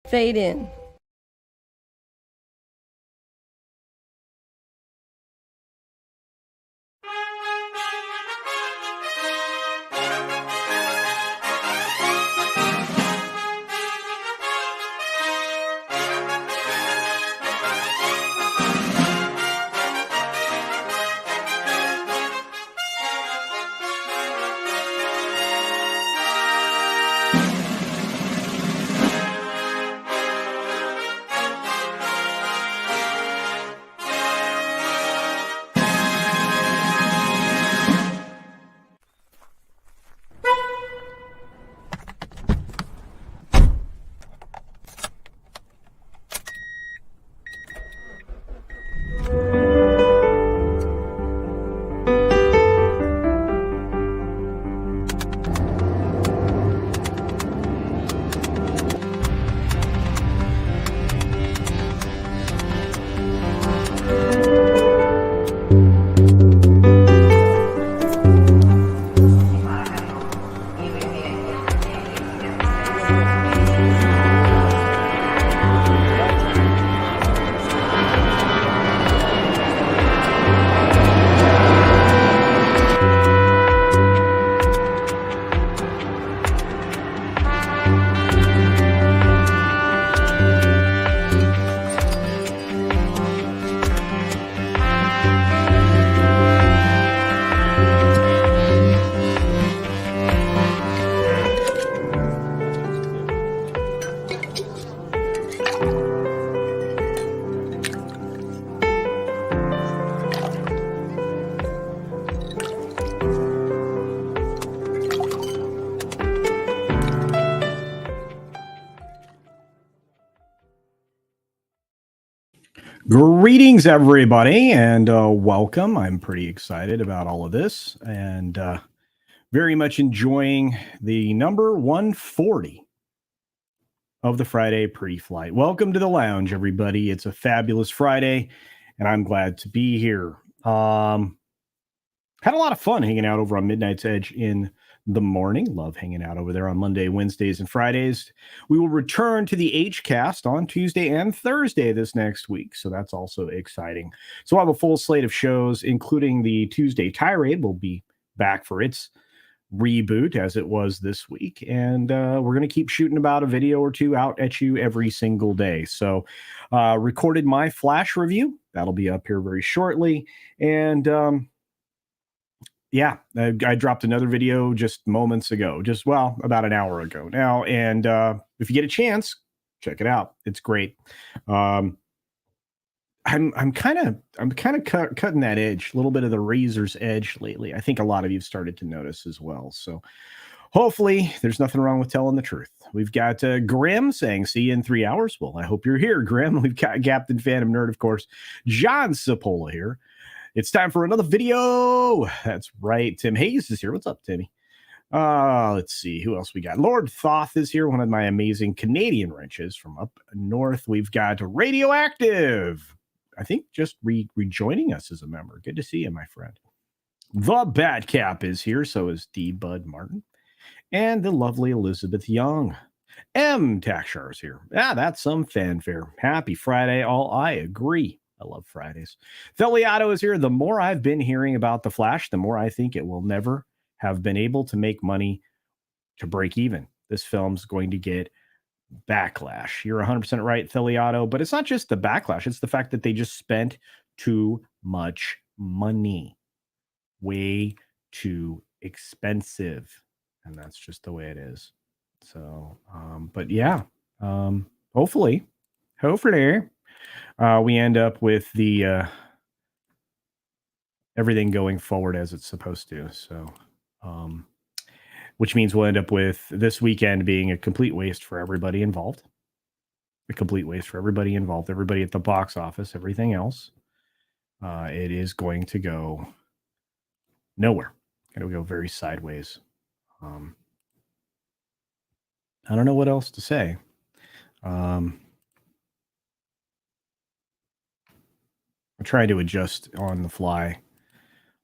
Fade in. Greetings, everybody, and welcome. I'm pretty excited about all of this and very much enjoying the number 140 of the Friday pre-flight. Welcome to the lounge, everybody. It's a fabulous Friday, and I'm glad to be here. Had a lot of fun hanging out over on Midnight's Edge in the morning. Love hanging out over there on Monday, Wednesdays, and Fridays. We will return to the H-Cast on Tuesday and Thursday this next week, so that's also exciting. So we'll have a full slate of shows, including the Tuesday Tirade will be back for its reboot as it was this week, and we're going to keep shooting about a video or two out at you every single day. So recorded my Flash review. That'll be up here very shortly, and yeah, I dropped another video just moments ago, about an hour ago now. And if you get a chance, check it out. It's great. I'm kind of cutting that edge, a little bit of the razor's edge lately. I think a lot of you've started to notice as well. So hopefully there's nothing wrong with telling the truth. We've got Grim saying, see you in 3 hours. Well, I hope you're here, Grim. We've got Captain Phantom Nerd, of course. John Cipolla here. It's time for another video. That's right. Tim Hayes is here. What's up, Timmy? Let's see. Who else we got? Lord Thoth is here, one of my amazing Canadian wrenches from up north. We've got Radioactive. I think just rejoining us as a member. Good to see you, my friend. The Bad Cap is here. So is D. Bud Martin. And the lovely Elizabeth Young. M. Taxshar is here. That's some fanfare. Happy Friday, all. I agree. I love Fridays. Feliato is here. The more I've been hearing about The Flash, the more I think it will never have been able to make money to break even. This film's going to get backlash. You're 100% right, Feliato, but it's not just the backlash. It's the fact that they just spent too much money. Way too expensive. And that's just the way it is. So, but yeah, hopefully, we end up with the everything going forward as it's supposed to. So, which means we'll end up with this weekend being a complete waste for everybody involved. Everybody at the box office, everything else. It is going to go nowhere. Going to go very sideways. I don't know what else to say. I'm trying to adjust on the fly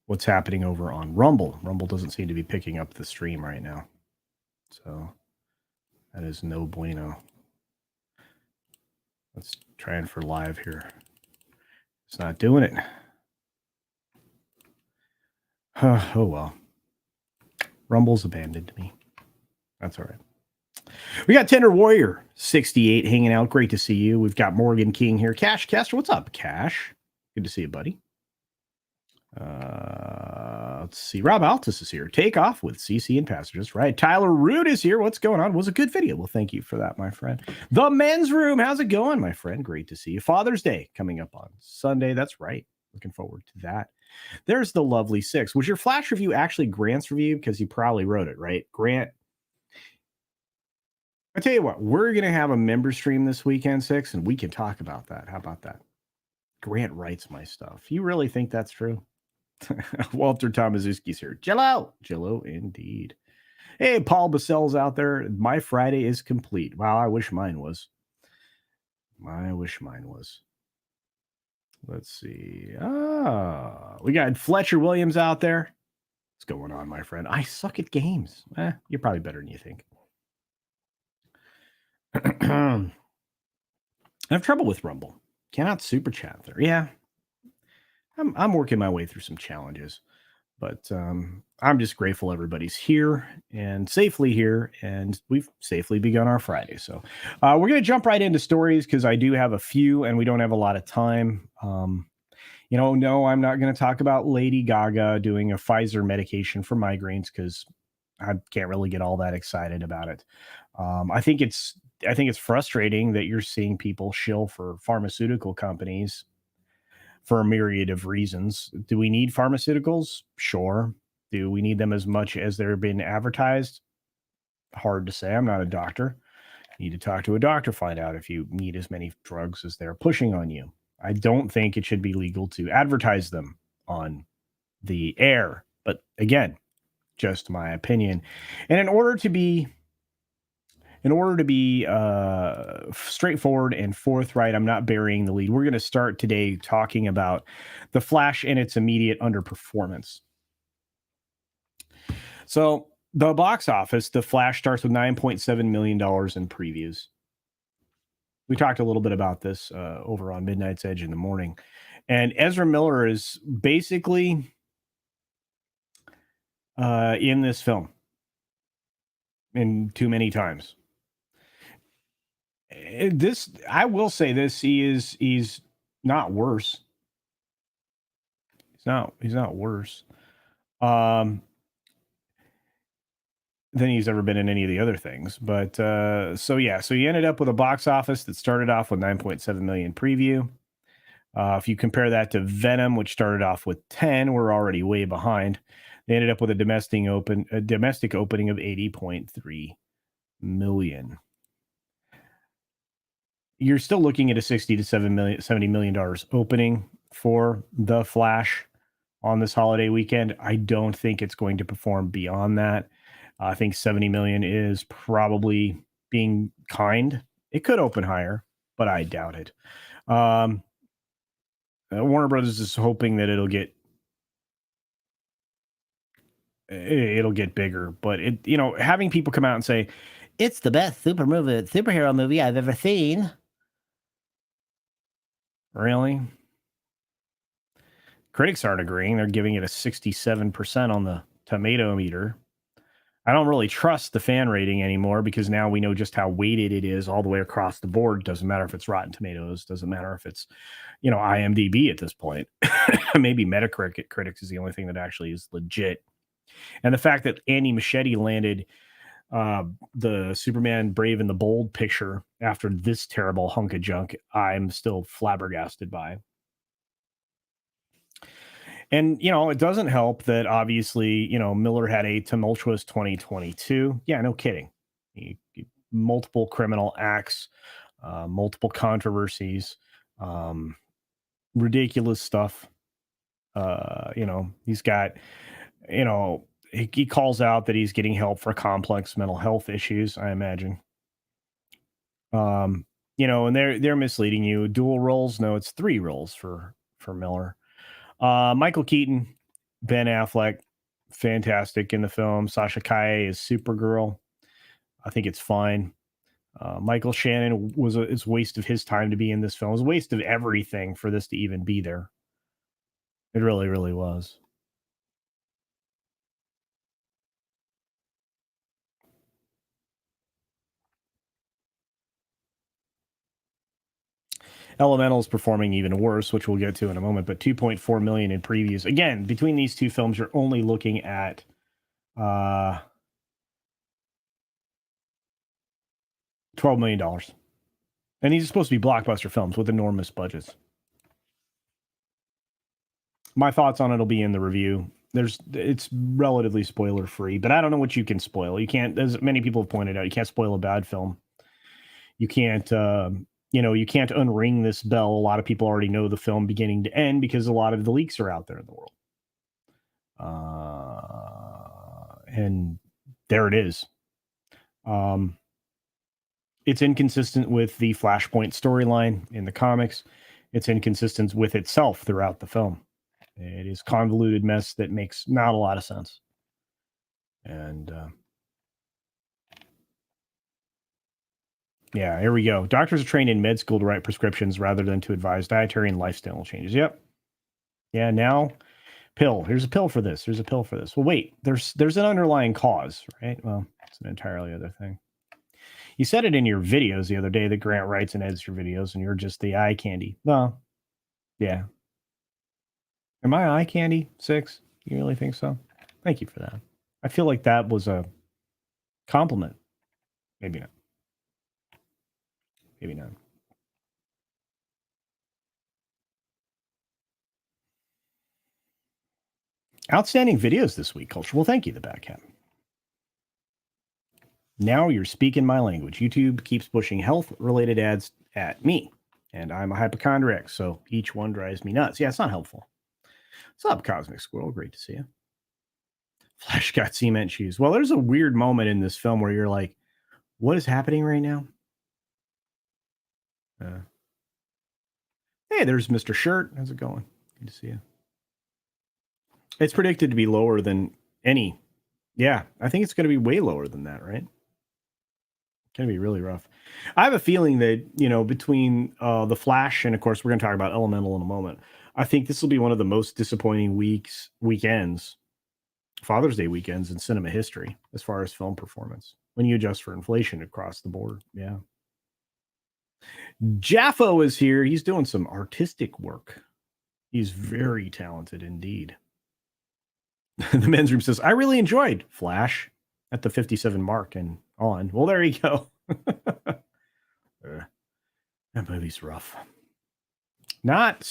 what's happening over on Rumble. Rumble doesn't seem to be picking up the stream right now. So that is no bueno. Let's try it for live here. It's not doing it. Oh, well. Rumble's abandoned me. That's all right. We got Tender Warrior 68 hanging out. Great to see you. We've got Morgan King here. Cash Caster, what's up, Cash? Good to see you, buddy. Let's see. Rob Altus is here. Take off with CC and Passengers. Right. Tyler Root is here. What's going on? Was a good video. Well, thank you for that, my friend. The Men's Room. How's it going, my friend? Great to see you. Father's Day coming up on Sunday. That's right. Looking forward to that. There's the lovely Six. Was your Flash review actually Grant's review? Because he probably wrote it, right? Grant. I tell you what, we're going to have a member stream this weekend, Six, and we can talk about that. How about that? Grant writes my stuff. You really think that's true? Walter Tomaszewski's here. Jello indeed. Hey, Paul Basel's out there. My Friday is complete. Wow, I wish mine was. Let's see. We got Fletcher Williams out there. What's going on, my friend? I suck at games. You're probably better than you think. I have trouble with Rumble. Cannot super chat there. Yeah. I'm working my way through some challenges, but I'm just grateful everybody's here and safely here, and we've safely begun our Friday. So we're going to jump right into stories because I do have a few and we don't have a lot of time. No, I'm not going to talk about Lady Gaga doing a Pfizer medication for migraines because I can't really get all that excited about it. I think it's frustrating that you're seeing people shill for pharmaceutical companies for a myriad of reasons. Do we need pharmaceuticals? Sure. Do we need them as much as they're being advertised? Hard to say. I'm not a doctor. You need to talk to a doctor, find out if you need as many drugs as they're pushing on you. I don't think it should be legal to advertise them on the air. But again, just my opinion. And in order to be straightforward and forthright, I'm not burying the lead. We're going to start today talking about The Flash and its immediate underperformance. So the box office, The Flash starts with $9.7 million in previews. We talked a little bit about this over on Midnight's Edge in the morning. And Ezra Miller is basically in this film in too many times. I will say this, he's not worse. He's not worse than he's ever been in any of the other things. But so he ended up with a box office that started off with 9.7 million preview. If you compare that to Venom, which started off with 10, we're already way behind. They ended up with a domestic opening of 80.3 million. You're still looking at a $60 to $70 million opening for The Flash on this holiday weekend. I don't think it's going to perform beyond that. I think 70 million is probably being kind. It could open higher, but I doubt it. Warner Brothers is hoping that it'll get bigger, but having people come out and say it's the best superhero movie I've ever seen. Really? Critics aren't agreeing. They're giving it a 67% on the tomato meter. I don't really trust the fan rating anymore because now we know just how weighted it is all the way across the board. Doesn't matter if it's Rotten Tomatoes. Doesn't matter if it's, IMDb at this point. Maybe Metacritic is the only thing that actually is legit. And the fact that Andy Muschietti landed the Superman Brave and the Bold picture after this terrible hunk of junk, I'm still flabbergasted by. And, it doesn't help that obviously, Miller had a tumultuous 2022. Yeah, no kidding. Multiple criminal acts, multiple controversies, ridiculous stuff. He's got, he calls out that he's getting help for complex mental health issues, I imagine. And they're misleading you. Dual roles? No, it's 3 roles for Miller. Michael Keaton, Ben Affleck, fantastic in the film. Sasha Calle is Supergirl. I think it's fine. Michael Shannon was it's a waste of his time to be in this film. It was a waste of everything for this to even be there. It really, really was. Elemental's performing even worse, which we'll get to in a moment, but 2.4 million in previews. Again, between these two films, you're only looking at $12 million. And these are supposed to be blockbuster films with enormous budgets. My thoughts on it will be in the review. It's relatively spoiler free, but I don't know what you can spoil. You can't, as many people have pointed out, you can't spoil a bad film. You can't, you can't unring this bell. A lot of people already know the film beginning to end because a lot of the leaks are out there in the world. And there it is. It's inconsistent with the Flashpoint storyline in the comics. It's inconsistent with itself throughout the film. It is convoluted mess that makes not a lot of sense. And yeah, here we go. Doctors are trained in med school to write prescriptions rather than to advise dietary and lifestyle changes. Yep. Yeah, now pill. Here's a pill for this. Here's a pill for this. Well, wait, there's an underlying cause, right? Well, it's an entirely other thing. You said it in your videos the other day that Grant writes and edits your videos and you're just the eye candy. Well, yeah. Am I eye candy, 6? You really think so? Thank you for that. I feel like that was a compliment. Maybe not. Maybe not. Outstanding videos this week, Culture. Well, thank you, the Batcat. Now you're speaking my language. YouTube keeps pushing health-related ads at me, and I'm a hypochondriac, so each one drives me nuts. Yeah, it's not helpful. What's up, Cosmic Squirrel? Great to see you. Flash got cement shoes. Well, there's a weird moment in this film where you're like, what is happening right now? Hey, there's Mr. Shirt. How's it going? Good to see you. It's predicted to be lower than any. Yeah, I think it's going to be way lower than that, right? It's going to be really rough. I have a feeling that, between The Flash and, of course, we're going to talk about Elemental in a moment. I think this will be one of the most disappointing weekends, Father's Day weekends in cinema history as far as film performance when you adjust for inflation across the board. Yeah. Jaffo is here. He's doing some artistic work. He's very talented indeed. The men's room says, I really enjoyed Flash at the 57 mark and on. Well, there you go. That movie's rough. Not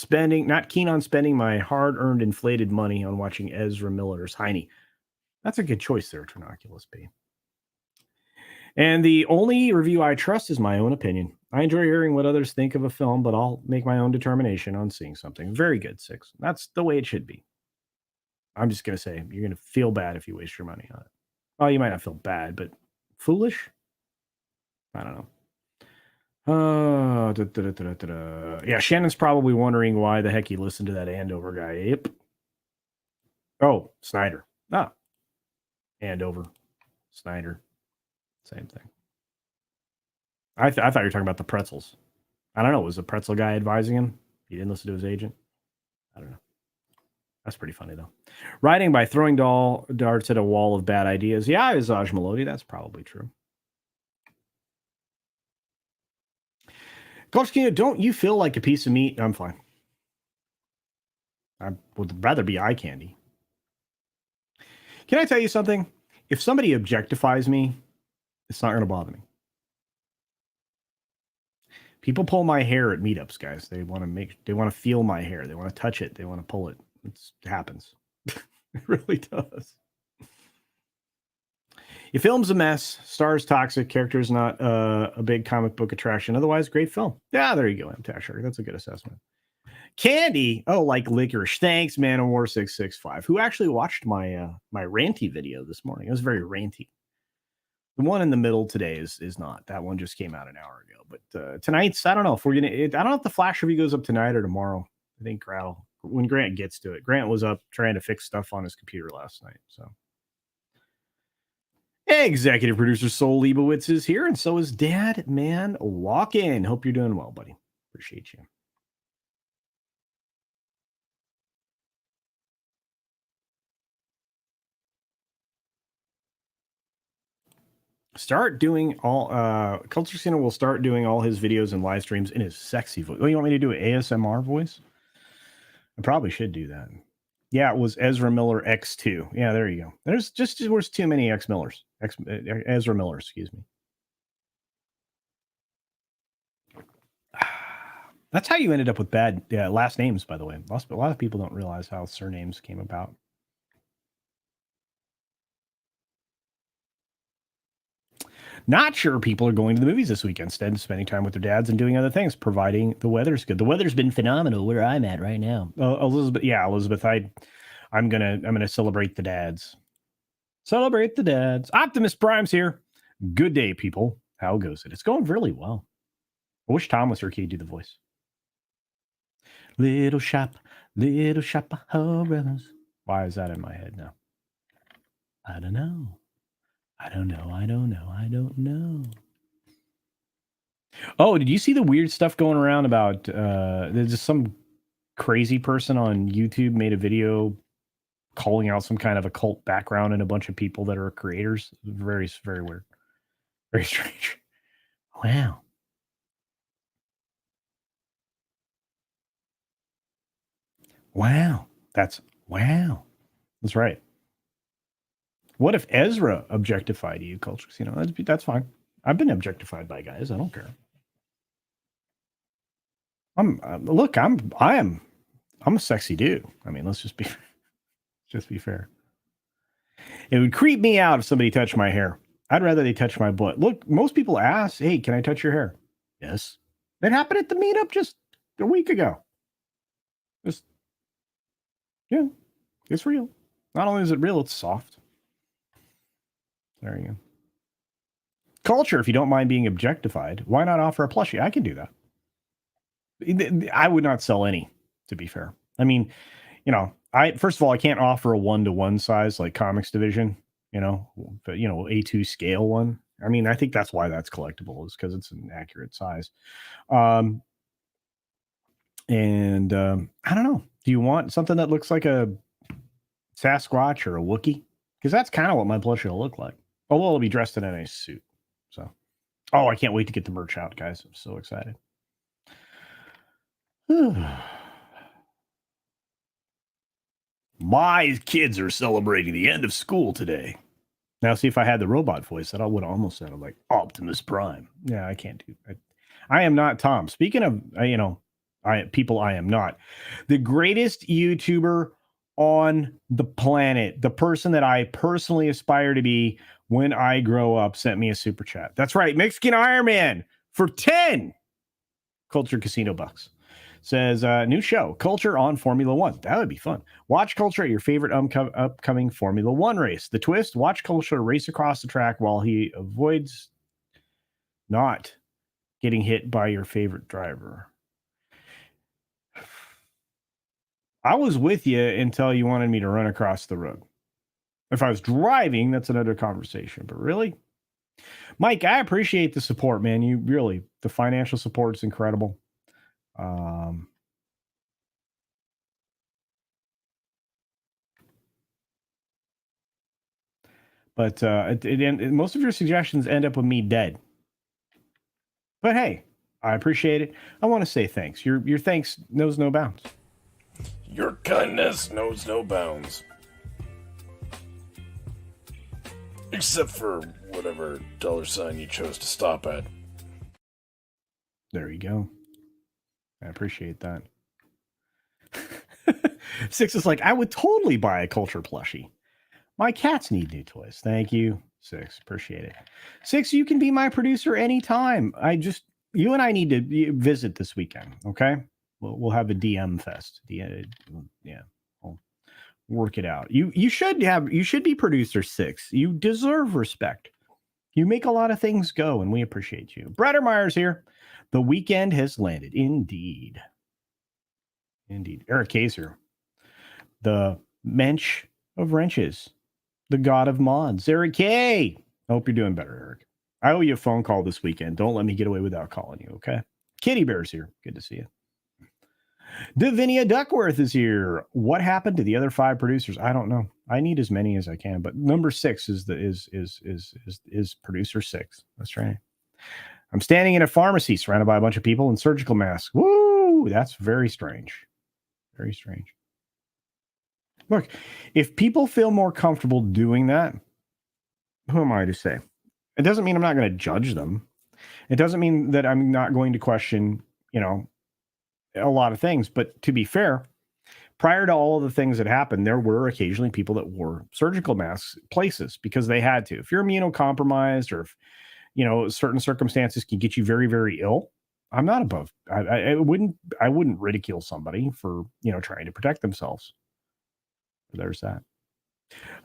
keen on spending my hard-earned inflated money on watching Ezra Miller's Heine. That's a good choice there, Trinoculus B. And the only review I trust is my own opinion. I enjoy hearing what others think of a film, but I'll make my own determination on seeing something. Very good, 6. That's the way it should be. I'm just going to say, you're going to feel bad if you waste your money on it. Well, you might not feel bad, but foolish? I don't know. Yeah, Shannon's probably wondering why the heck he listened to that Andover guy. Yep. Oh, Snyder. Andover. Snyder. Same thing. I thought you were talking about the pretzels. I don't know. Was the pretzel guy advising him? He didn't listen to his agent? I don't know. That's pretty funny, though. Writing by throwing darts at a wall of bad ideas. Yeah, Azaj Melody. That's probably true. CultureCasino, don't you feel like a piece of meat? I'm fine. I would rather be eye candy. Can I tell you something? If somebody objectifies me, it's not going to bother me. People pull my hair at meetups, guys. They want to feel my hair. They want to touch it. They want to pull it. It happens. It really does. Your film's a mess. Star's toxic. Character's not a big comic book attraction. Otherwise, great film. Yeah, there you go, M-Tasher. That's a good assessment. Candy. Oh, like licorice. Thanks, Man of War 665, who actually watched my my ranty video this morning. It was very ranty. The one in the middle today is not. That one just came out an hour ago. But tonight's, I don't know if we're gonna. I don't know if the Flash review goes up tonight or tomorrow. I think when Grant gets to it. Grant was up trying to fix stuff on his computer last night. So Executive producer Sol Leibowitz is here, and so is Dad Man Walk-In. Hope you're doing well, buddy. Appreciate you. Start doing all CultureCasino will start doing all his videos and live streams in his sexy voice. Oh, you want me to do an ASMR voice? I probably should do that. Yeah, it was Ezra Miller X2. Yeah, there you go. There's too many X Millers. Ezra Miller, excuse me. That's how you ended up with bad last names, by the way. A lot of people don't realize how surnames came about. Not sure people are going to the movies this weekend instead of spending time with their dads and doing other things, providing the weather's good. The weather's been phenomenal where I'm at right now. Elizabeth, I'm gonna celebrate the dads. Celebrate the dads. Optimus Prime's here. Good day, people. How goes it? It's going really well. I wish Tom was here. Can you do the voice? Little shop of horrors. Why is that in my head now? I don't know. Oh, did you see the weird stuff going around about there's just some crazy person on YouTube made a video calling out some kind of occult background and a bunch of people that are creators? Very, very weird. Very strange. Wow. Wow. That's right. What if Ezra objectified you, CultureCasino? That's fine. I've been objectified by guys. I don't care. I'm a sexy dude. I mean, let's just be fair. It would creep me out if somebody touched my hair. I'd rather they touch my butt. Look, most people ask, "Hey, can I touch your hair?" Yes. It happened at the meetup just a week ago. Yeah, it's real. Not only is it real, it's soft. There you go. Culture, if you don't mind being objectified, why not offer a plushie? I can do that. I would not sell any, to be fair. I mean, first of all, I can't offer a 1-to-1 size like Comics Division, but A2 scale one. I mean, I think that's why that's collectible, is because it's an accurate size. I don't know. Do you want something that looks like a Sasquatch or a Wookiee? Because that's kind of what my plushie will look like. Although it'll be dressed in a nice suit. So, I can't wait to get the merch out, guys. I'm so excited. My kids are celebrating the end of school today. Now, see, if I had the robot voice, that would almost sound like Optimus Prime. Yeah, I can't do it. I am not Tom. Speaking of, I am not. The greatest YouTuber on the planet, the person that I personally aspire to be when I grow up, sent me a super chat. That's right, Mexican Iron Man for 10 CultureCasino bucks. Says, new show, Culture on Formula One. That would be fun. Watch Culture at your favorite upcoming Formula One race. The twist, watch Culture race across the track while he avoids not getting hit by your favorite driver. I was with you until you wanted me to run across the road. If I was driving, that's another conversation. But really, Mike, I appreciate the support, man. The financial support is incredible. But most of your suggestions end up with me dead. But hey, I appreciate it. I want to say thanks. Your thanks knows no bounds. Your kindness knows no bounds. Except for whatever $sign you chose to stop at. There you go. I appreciate that. Six is like, I would totally buy a Culture plushie. My cats need new toys. Thank you, Six. Appreciate it. Six, you can be my producer anytime. You and I need to visit this weekend, okay? We'll have a DM fest. Yeah, we'll work it out. You should be producer 6. You deserve respect. You make a lot of things go, and we appreciate you. Brettermeyer's here. The weekend has landed. Indeed. Eric K's here. The mensch of wrenches. The god of mods. Eric K. I hope you're doing better, Eric. I owe you a phone call this weekend. Don't let me get away without calling you, okay? Kitty Bear's here. Good to see you. Davinia Duckworth is here. What happened to the other 5 producers? I don't know. I need as many as I can, but number 6 is producer 6. That's right. I'm standing in a pharmacy surrounded by a bunch of people in surgical masks. Woo! That's very strange. Very strange. Look, if people feel more comfortable doing that, who am I to say? It doesn't mean I'm not going to judge them. It doesn't mean that I'm not going to question, a lot of things. But to be fair, prior to all of the things that happened, there were occasionally people that wore surgical masks places because they had to. If you're immunocompromised or if, certain circumstances can get you very, very ill, I'm not above. I wouldn't ridicule somebody for, trying to protect themselves. There's that.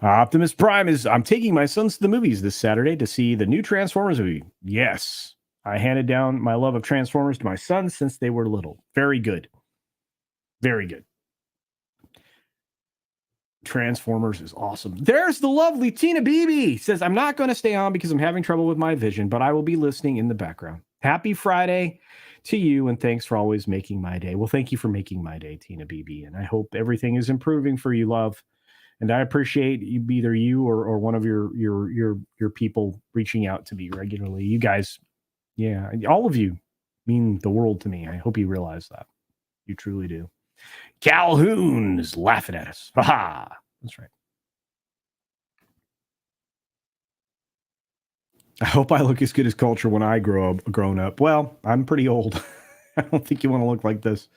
Optimus Prime I'm taking my sons to the movies this Saturday to see the new Transformers movie. Yes. I handed down my love of Transformers to my sons since they were little. Very good. Very good. Transformers is awesome. There's the lovely Tina Beebe. Says, I'm not going to stay on because I'm having trouble with my vision, but I will be listening in the background. Happy Friday to you, and thanks for always making my day. Well, thank you for making my day, Tina Beebe, and I hope everything is improving for you, love. And I appreciate either you or one of your people reaching out to me regularly. You guys, yeah, all of you mean the world to me. I hope you realize that. You truly do. Calhoun is laughing at us. Ha! That's right. I hope I look as good as Culture when I grown up. Well, I'm pretty old. I don't think you want to look like this.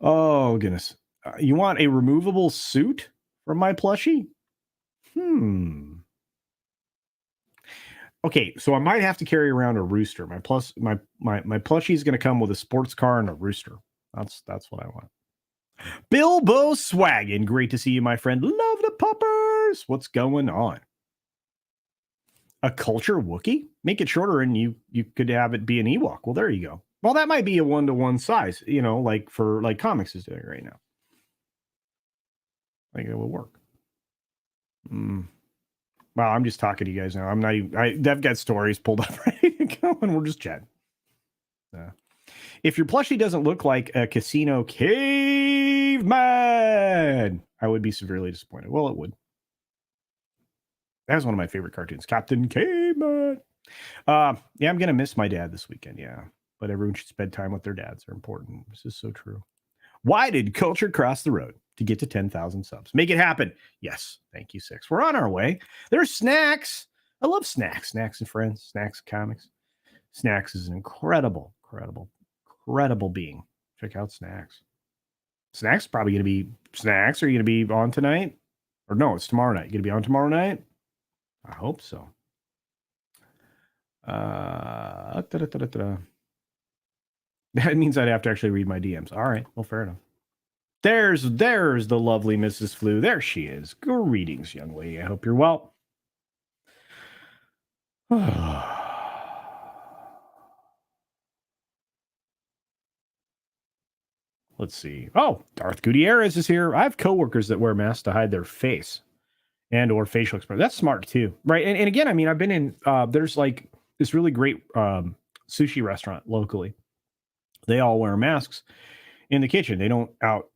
Oh, goodness. You want a removable suit from my plushie? Okay, so I might have to carry around a rooster. My plushie is going to come with a sports car and a rooster. That's what I want. Bilbo Swaggin, great to see you, my friend. Love the puppers. What's going on? A Culture Wookiee? Make it shorter and you could have it be an Ewok. Well, there you go. Well, that might be a 1-to-1 size, like for like comics is doing right now. I think it will work. Well, I'm just talking to you guys now. I'm not even, I've got stories pulled up ready to go, and we're just chatting. If your plushie doesn't look like a casino caveman, I would be severely disappointed. Well, it would. That was one of my favorite cartoons, Captain Caveman. Yeah, I'm going to miss my dad this weekend, yeah. But everyone should spend time with their dads. They're important. This is so true. Why did Culture cross the road to get to 10,000 subs? Make it happen. Yes. Thank you, 6. We're on our way. There's Snacks. I love Snacks. Snacks and Friends. Snacks Comics. Snacks is an incredible being. Check out Snacks. Snacks probably going to be Snacks. Are you going to be on tonight? Or no, it's tomorrow night. You going to be on tomorrow night? I hope so. That means I'd have to actually read my DMs. All right. Well, fair enough. There's the lovely Mrs. Flew. There she is. Greetings, young lady. I hope you're well. Let's see. Oh, Darth Gutierrez is here. I have coworkers that wear masks to hide their face and or facial expression. That's smart too, right? And again, I mean, I've been in. There's like this really great sushi restaurant locally. They all wear masks in the kitchen. They don't out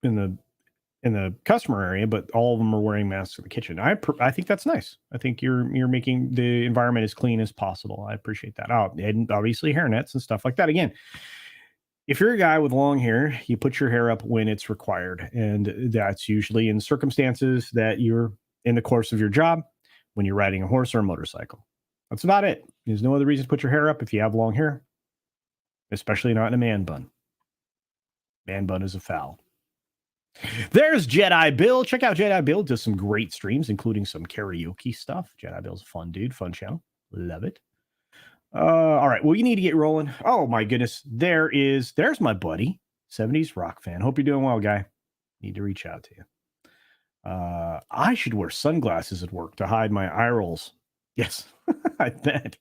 in the customer area, but all of them are wearing masks in the kitchen. I think that's nice. I think you're making the environment as clean as possible. I appreciate that. Oh, and obviously hairnets and stuff like that. Again, if you're a guy with long hair, you put your hair up when it's required. And that's usually in circumstances that you're in the course of your job, when you're riding a horse or a motorcycle. That's about it. There's no other reason to put your hair up if you have long hair, especially not in a man bun. Man bun is a foul. There's Jedi Bill. Check out Jedi Bill. Does some great streams, including some karaoke stuff. Jedi Bill's a fun dude, fun channel. Love it. All right. Well, you need to get rolling. Oh my goodness. There's my buddy, 70s rock fan. Hope you're doing well, guy. Need to reach out to you. I should wear sunglasses at work to hide my eye rolls. Yes, I bet.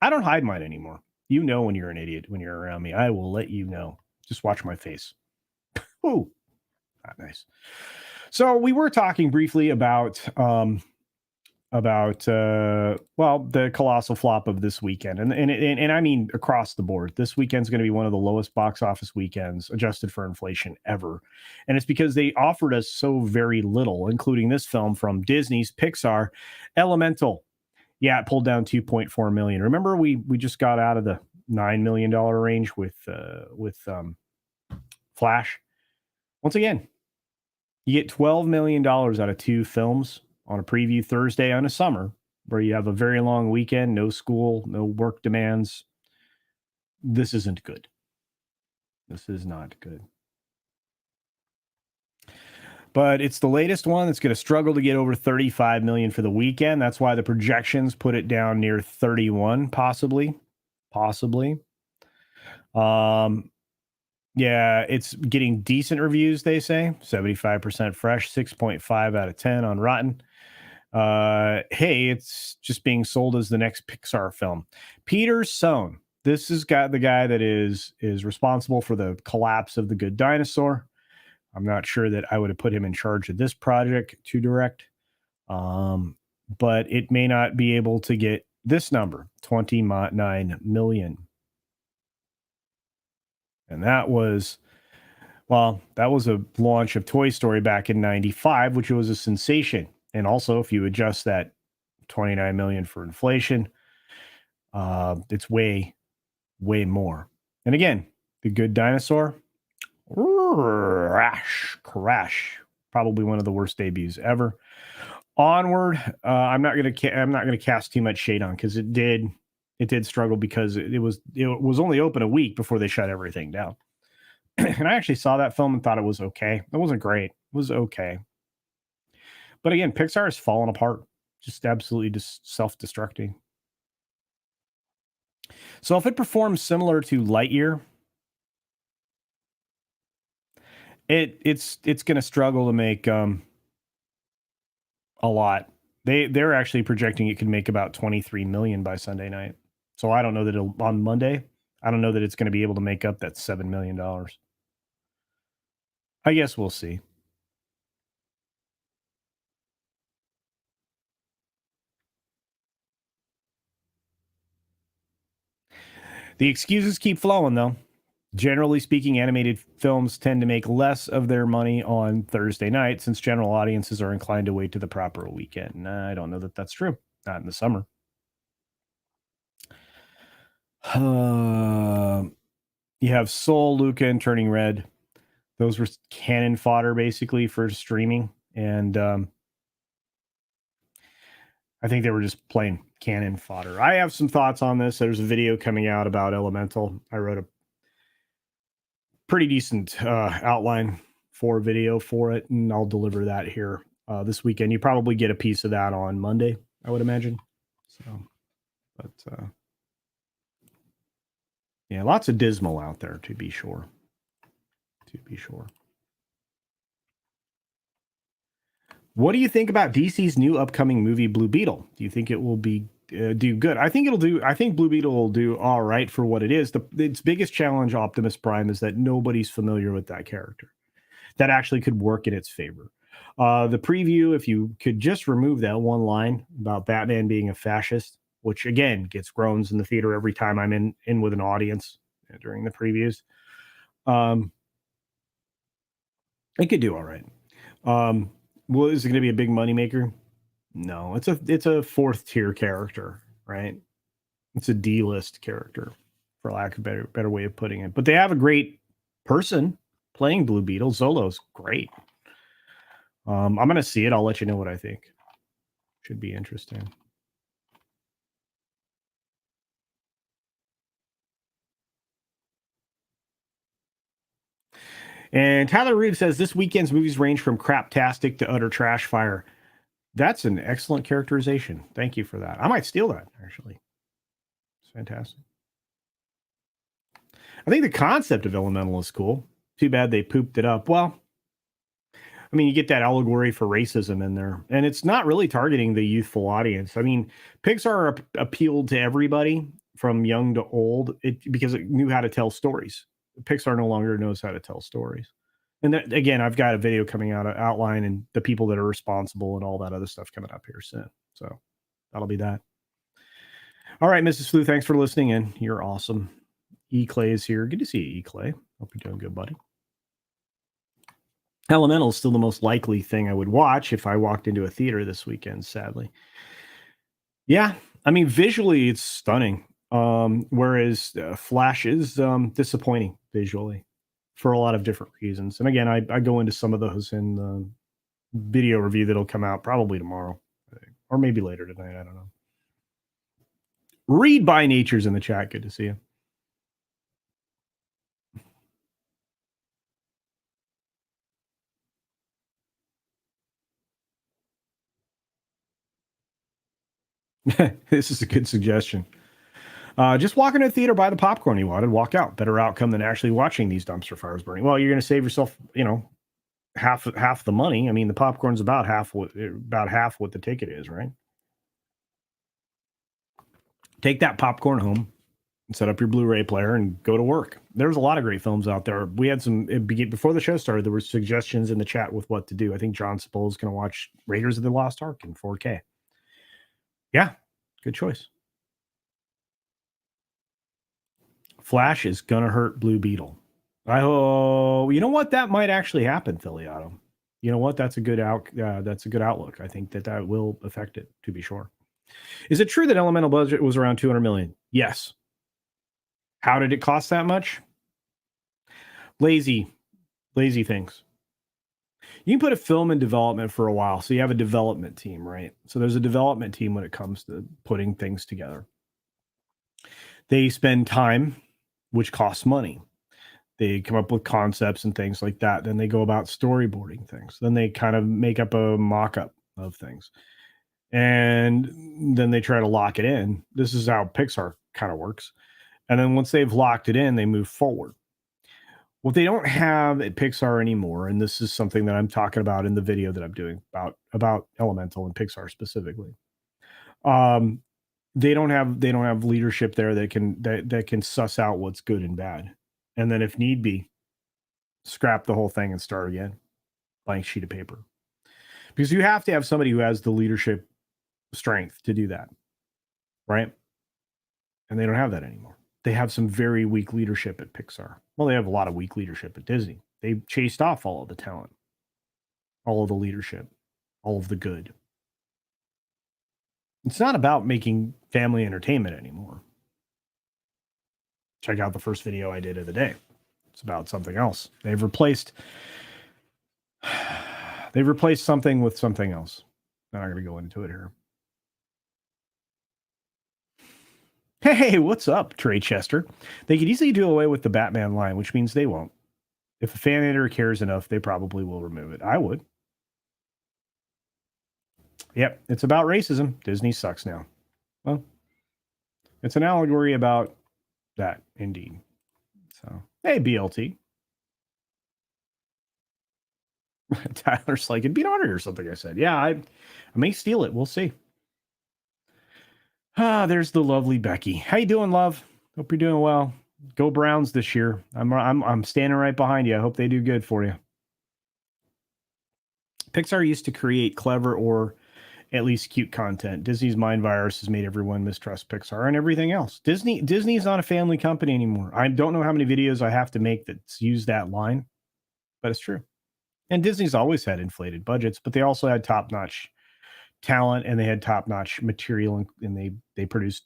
I don't hide mine anymore. You know when you're an idiot when you're around me. I will let you know. Just watch my face. Ooh, not nice. So we were talking briefly about the colossal flop of this weekend, and I mean across the board. This weekend's going to be one of the lowest box office weekends adjusted for inflation ever, and it's because they offered us so very little, including this film from Disney's Pixar, Elemental. Yeah, it pulled down 2.4 million. Remember, we just got out of the $9 million range with Flash. Once again, you get $12 million out of two films on a preview Thursday on a summer where you have a very long weekend, no school, no work demands. This isn't good. This is not good. But it's the latest one that's going to struggle to get over 35 million for the weekend. That's why the projections put it down near 31, possibly. Yeah, it's getting decent reviews, they say. 75% fresh, 6.5 out of 10 on Rotten. Hey, it's just being sold as the next Pixar film. Peter Sohn. This has got the guy that is responsible for the collapse of The Good Dinosaur. I'm not sure that I would have put him in charge of this project to direct. But it may not be able to get this number, 29 million. And that was a launch of Toy Story back in 95, which was a sensation. And also, if you adjust that 29 million for inflation, it's way, way more. And again, The Good Dinosaur, crash. Probably one of the worst debuts ever. Onward, I'm not gonna cast too much shade on because it did struggle because it was only open a week before they shut everything down. And I actually saw that film and thought it was okay. It wasn't great. It was okay. But again, Pixar has fallen apart. Just absolutely just self-destructing. So if it performs similar to Lightyear, it's going to struggle to make a lot. They're actually projecting it could make about 23 million by Sunday night. So I don't know that on Monday, I don't know that it's going to be able to make up that $7 million. I guess we'll see. The excuses keep flowing, though. Generally speaking, animated films tend to make less of their money on Thursday night since general audiences are inclined to wait to the proper weekend. I don't know that that's true. Not in the summer. You have Soul, Luca, and Turning Red. Those were cannon fodder, basically, for streaming. And I think they were just plain cannon fodder. I have some thoughts on this. There's a video coming out about Elemental. I wrote a pretty decent outline for video for it, and I'll deliver that here this weekend. You probably get a piece of that on Monday, I would imagine. So, but yeah, lots of dismal out there, to be sure. What do you think about DC's new upcoming movie, Blue Beetle? Do you think it will be do good? I think Blue Beetle will do all right for what it is. Its biggest challenge, Optimus Prime, is that nobody's familiar with that character. That actually could work in its favor. The preview, if you could just remove that one line about Batman being a fascist, which again gets groans in the theater every time I'm in with an audience during the previews, it could do all right. Well, is it going to be a big moneymaker? No, it's a fourth tier character, right? It's a D-list character, for lack of a better way of putting it. But they have a great person playing Blue Beetle. Zolo's great. I'm going to see it. I'll let you know what I think. Should be interesting. And Tyler Reeves says this weekend's movies range from craptastic to utter trash fire. That's an excellent characterization. Thank you for that. I might steal that, actually. It's fantastic. I think the concept of Elemental is cool. Too bad they pooped it up. Well, I mean, you get that allegory for racism in there, and it's not really targeting the youthful audience. I mean, Pixar appealed to everybody from young to old because it knew how to tell stories. Pixar no longer knows how to tell stories. And again, I've got a video coming out, outline, and the people that are responsible and all that other stuff coming up here soon. So that'll be that. All right, Mrs. Flu, thanks for listening in. You're awesome. E Clay is here. Good to see you, E Clay. Hope you're doing good, buddy. Elemental is still the most likely thing I would watch if I walked into a theater this weekend, sadly. Yeah, I mean, visually, it's stunning. Whereas Flash is disappointing visually for a lot of different reasons. And again, I go into some of those in the video review that'll come out probably tomorrow, or maybe later tonight. I don't know. Read by Nature's in the chat. Good to see you. This is a good suggestion. Just walk into a theater, buy the popcorn you wanted, walk out. Better outcome than actually watching these dumpster fires burning. Well, you're going to save yourself, half the money. I mean, the popcorn's about half what the ticket is, right? Take that popcorn home and set up your Blu-ray player and go to work. There's a lot of great films out there. We had some before the show started. There were suggestions in the chat with what to do. I think John Spohl is going to watch Raiders of the Lost Ark in 4K. Yeah, good choice. Flash is gonna hurt Blue Beetle. You know what? That might actually happen, Filiato. You know what? That's a good outlook. I think that will affect it, to be sure. Is it true that Elemental budget was around 200 million? Yes. How did it cost that much? Lazy things. You can put a film in development for a while. So you have a development team, right? So there's a development team when it comes to putting things together. They spend time, which costs money. They come up with concepts and things like that. Then they go about storyboarding things. Then they kind of make up a mock-up of things. And then they try to lock it in. This is how Pixar kind of works. And then once they've locked it in, they move forward. What they don't have at Pixar anymore, and this is something that I'm talking about in the video that I'm doing about Elemental and Pixar specifically. They don't have leadership there that can suss out what's good and bad. And then if need be, scrap the whole thing and start again. Blank sheet of paper. Because you have to have somebody who has the leadership strength to do that. Right? And they don't have that anymore. They have some very weak leadership at Pixar. Well, they have a lot of weak leadership at Disney. They chased off all of the talent, all of the leadership, all of the good. It's not about making family entertainment anymore. Check out the first video I did of the day. It's about something else. They've replaced something with something else. I'm not going to go into it here. Hey, what's up, Trey Chester? They could easily do away with the Batman line, which means they won't. If a fan editor cares enough, they probably will remove it. I would. Yep, it's about racism. Disney sucks now. Well, it's an allegory about that, indeed. So, hey, BLT. Tyler's like, it'd be an honor or something, I said. Yeah, I may steal it. We'll see. There's the lovely Becky. How you doing, love? Hope you're doing well. Go Browns this year. I'm standing right behind you. I hope they do good for you. Pixar used to create clever or at least cute content. Disney's mind virus has made everyone mistrust Pixar and everything else. Disney is not a family company anymore. I don't know how many videos I have to make that use that line, but it's true. And Disney's always had inflated budgets, but they also had top-notch talent and they had top-notch material, and they produced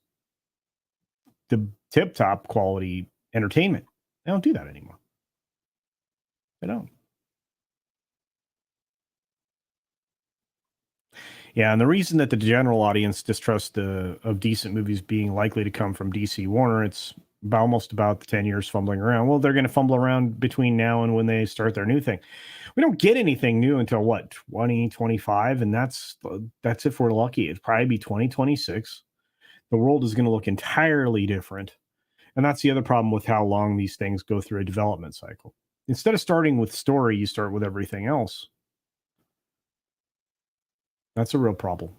the tip-top quality entertainment. They don't do that anymore. They don't. Yeah, and the reason that the general audience distrusts of decent movies being likely to come from DC Warner, it's almost about the 10 years fumbling around. Well, they're going to fumble around between now and when they start their new thing. We don't get anything new until what, 2025, and that's if we're lucky. It'd probably be 2026. The world is going to look entirely different. And that's the other problem with how long these things go through a development cycle. Instead of starting with story, you start with everything else. That's a real problem.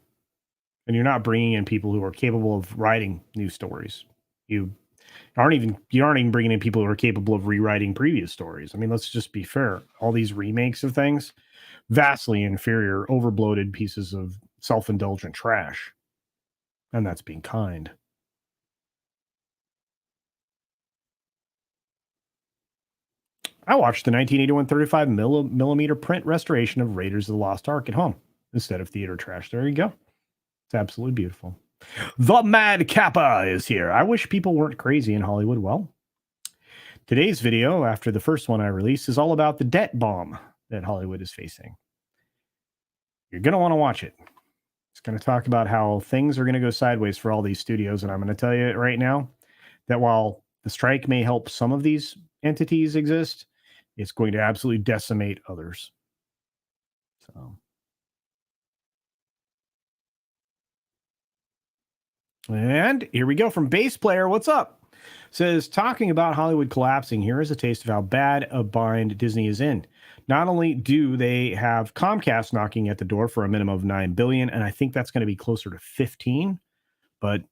And you're not bringing in people who are capable of writing new stories. You aren't even bringing in people who are capable of rewriting previous stories. I mean, let's just be fair. All these remakes of things, vastly inferior, overbloated pieces of self-indulgent trash. And that's being kind. I watched the 1981 35 millimeter print restoration of Raiders of the Lost Ark at home instead of theater trash. There you go. It's absolutely beautiful. The Mad Kappa is here. I wish people weren't crazy in Hollywood. Well, today's video, after the first one I released, is all about the debt bomb that Hollywood is facing. You're going to want to watch it. It's going to talk about how things are going to go sideways for all these studios. And I'm going to tell you right now that while the strike may help some of these entities exist, it's going to absolutely decimate others. So, and here we go from Bass Player. What's up? Says, talking about Hollywood collapsing, here is a taste of how bad a bind Disney is in. Not only do they have Comcast knocking at the door for a minimum of $9 billion, and I think that's going to be closer to 15, but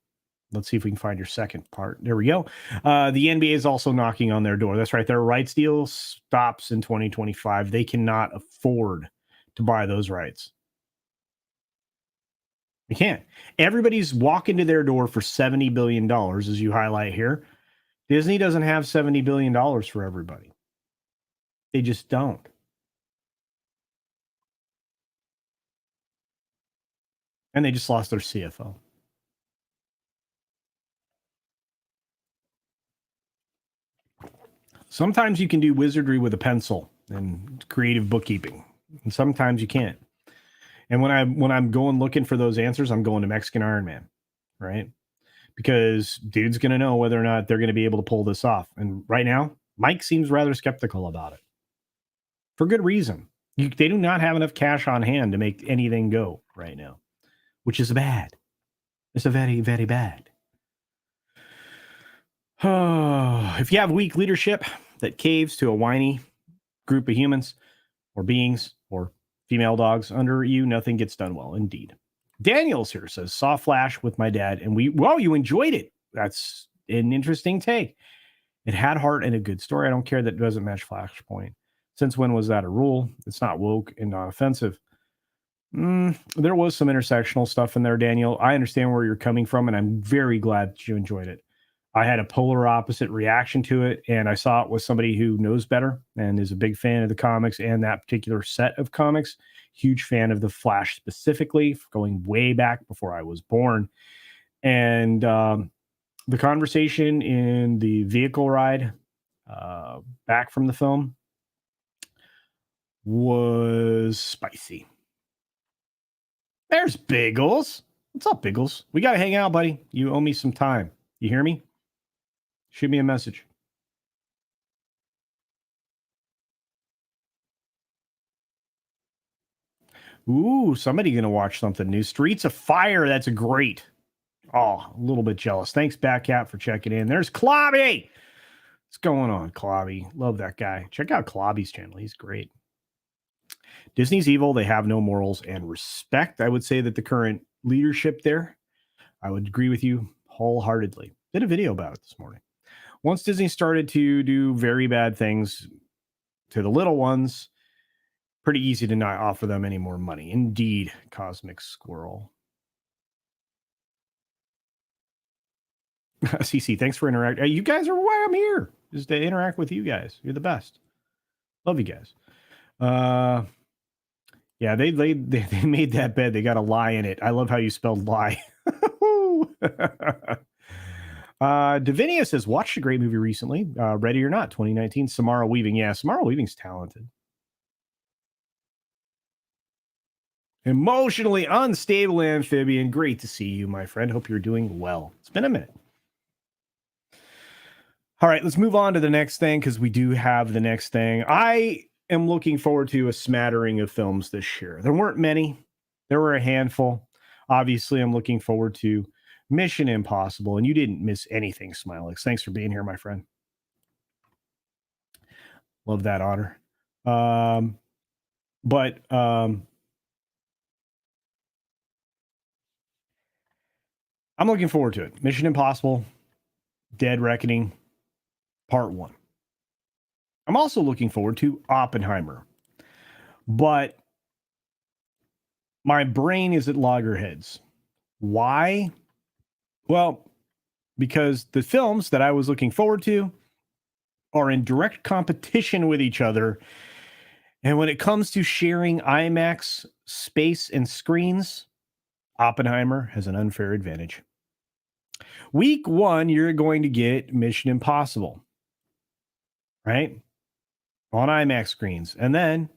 let's see if we can find your second part. There we go. The NBA is also knocking on their door. That's right. Their rights deal stops in 2025. They cannot afford to buy those rights. They can't. Everybody's walking to their door for $70 billion, as you highlight here. Disney doesn't have $70 billion for everybody. They just don't. And they just lost their CFO. Sometimes you can do wizardry with a pencil and creative bookkeeping, and sometimes you can't. And when I'm going looking for those answers, I'm going to Mexican Iron Man, right? Because dude's going to know whether or not they're going to be able to pull this off. And right now, Mike seems rather skeptical about it for good reason. They do not have enough cash on hand to make anything go right now, which is bad. It's a very, very bad. If you have weak leadership that caves to a whiny group of humans or beings or female dogs under you, nothing gets done well. Indeed. Daniels here says, saw Flash with my dad, and you enjoyed it. That's an interesting take. It had heart and a good story. I don't care that it doesn't match Flashpoint. Since when was that a rule? It's not woke and not offensive. There was some intersectional stuff in there, Daniel. I understand where you're coming from, and I'm very glad that you enjoyed it. I had a polar opposite reaction to it, and I saw it with somebody who knows better and is a big fan of the comics and that particular set of comics. Huge fan of the Flash specifically, going way back before I was born. And the conversation in the vehicle ride back from the film was spicy. There's Biggles. What's up, Biggles? We got to hang out, buddy. You owe me some time. You hear me? Shoot me a message. Ooh, somebody going to watch something new. Streets of Fire. That's great. Oh, a little bit jealous. Thanks, Batcat, for checking in. There's Clobby. What's going on, Clobby? Love that guy. Check out Clobby's channel. He's great. Disney's evil. They have no morals and respect. I would say that the current leadership there, I would agree with you wholeheartedly. Did a video about it this morning. Once Disney started to do very bad things to the little ones, pretty easy to not offer them any more money. Indeed, Cosmic Squirrel. CC, thanks for interacting. You guys are why I'm here, is to interact with you guys. You're the best. Love you guys. Yeah, they made that bed. They got a lie in it. I love how you spelled lie. Davinia says, watched a great movie recently. Ready or Not, 2019. Samara Weaving. Yeah, Samara Weaving's talented. Emotionally unstable amphibian. Great to see you, my friend. Hope you're doing well. It's been a minute. All right, let's move on to the next thing because we do have the next thing. I am looking forward to a smattering of films this year. There weren't many. There were a handful. Obviously, I'm looking forward to Mission Impossible, and you didn't miss anything, Smilix. Thanks for being here, my friend. Love that honor. But I'm looking forward to it. Mission Impossible, Dead Reckoning, Part 1. I'm also looking forward to Oppenheimer. But My brain is at loggerheads. Why? Well, because the films that I was looking forward to are in direct competition with each other. And when it comes to sharing IMAX space and screens, Oppenheimer has an unfair advantage. Week 1, you're going to get Mission Impossible, right? On IMAX screens. And then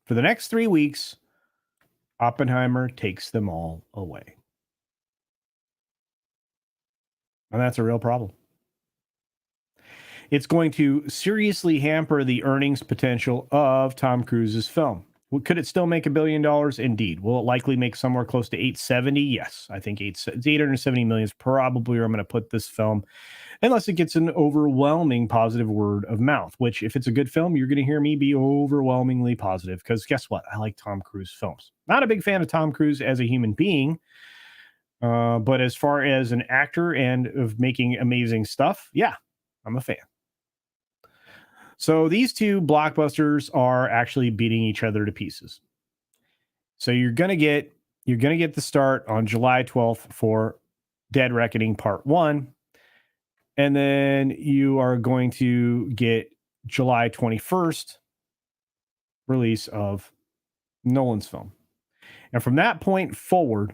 for the next 3 weeks, Oppenheimer takes them all away. And that's a real problem. It's going to seriously hamper the earnings potential of Tom Cruise's film. Could it still make $1 billion? Indeed. Will it likely make somewhere close to 870? Yes. I think 870 million is probably where I'm going to put this film, unless it gets an overwhelming positive word of mouth, which if it's a good film, you're going to hear me be overwhelmingly positive, because guess what? I like Tom Cruise films. Not a big fan of Tom Cruise as a human being, but as far as an actor and of making amazing stuff, yeah, I'm a fan. So these two blockbusters are actually beating each other to pieces. So you're gonna get the start on July 12th for Dead Reckoning Part 1. And then you are going to get July 21st release of Nolan's film. And from that point forward,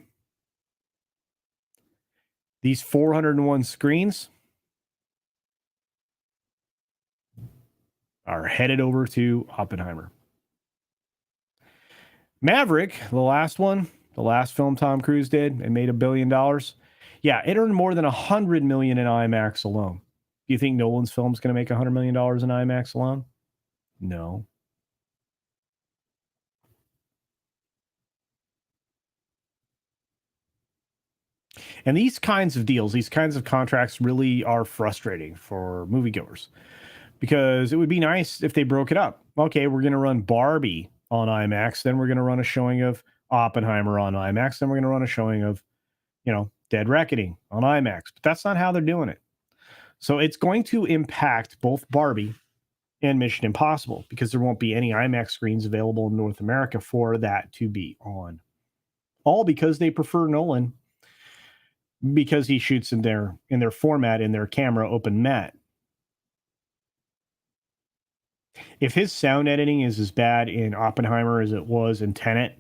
these 401 screens are headed over to Oppenheimer. Maverick, the last film Tom Cruise did, and made $1 billion. Yeah, it earned more than $100 million in IMAX alone. Do you think Nolan's film is going to make $100 million in IMAX alone? No. And these kinds of deals, these kinds of contracts really are frustrating for moviegoers, because it would be nice if they broke it up. Okay, we're going to run Barbie on IMAX, then we're going to run a showing of Oppenheimer on IMAX, then we're going to run a showing of, Dead Reckoning on IMAX. But that's not how they're doing it. So it's going to impact both Barbie and Mission Impossible, because there won't be any IMAX screens available in North America for that to be on. All because they prefer Nolan, because he shoots in their format, in their camera open matte. If his sound editing is as bad in Oppenheimer as it was in Tenet,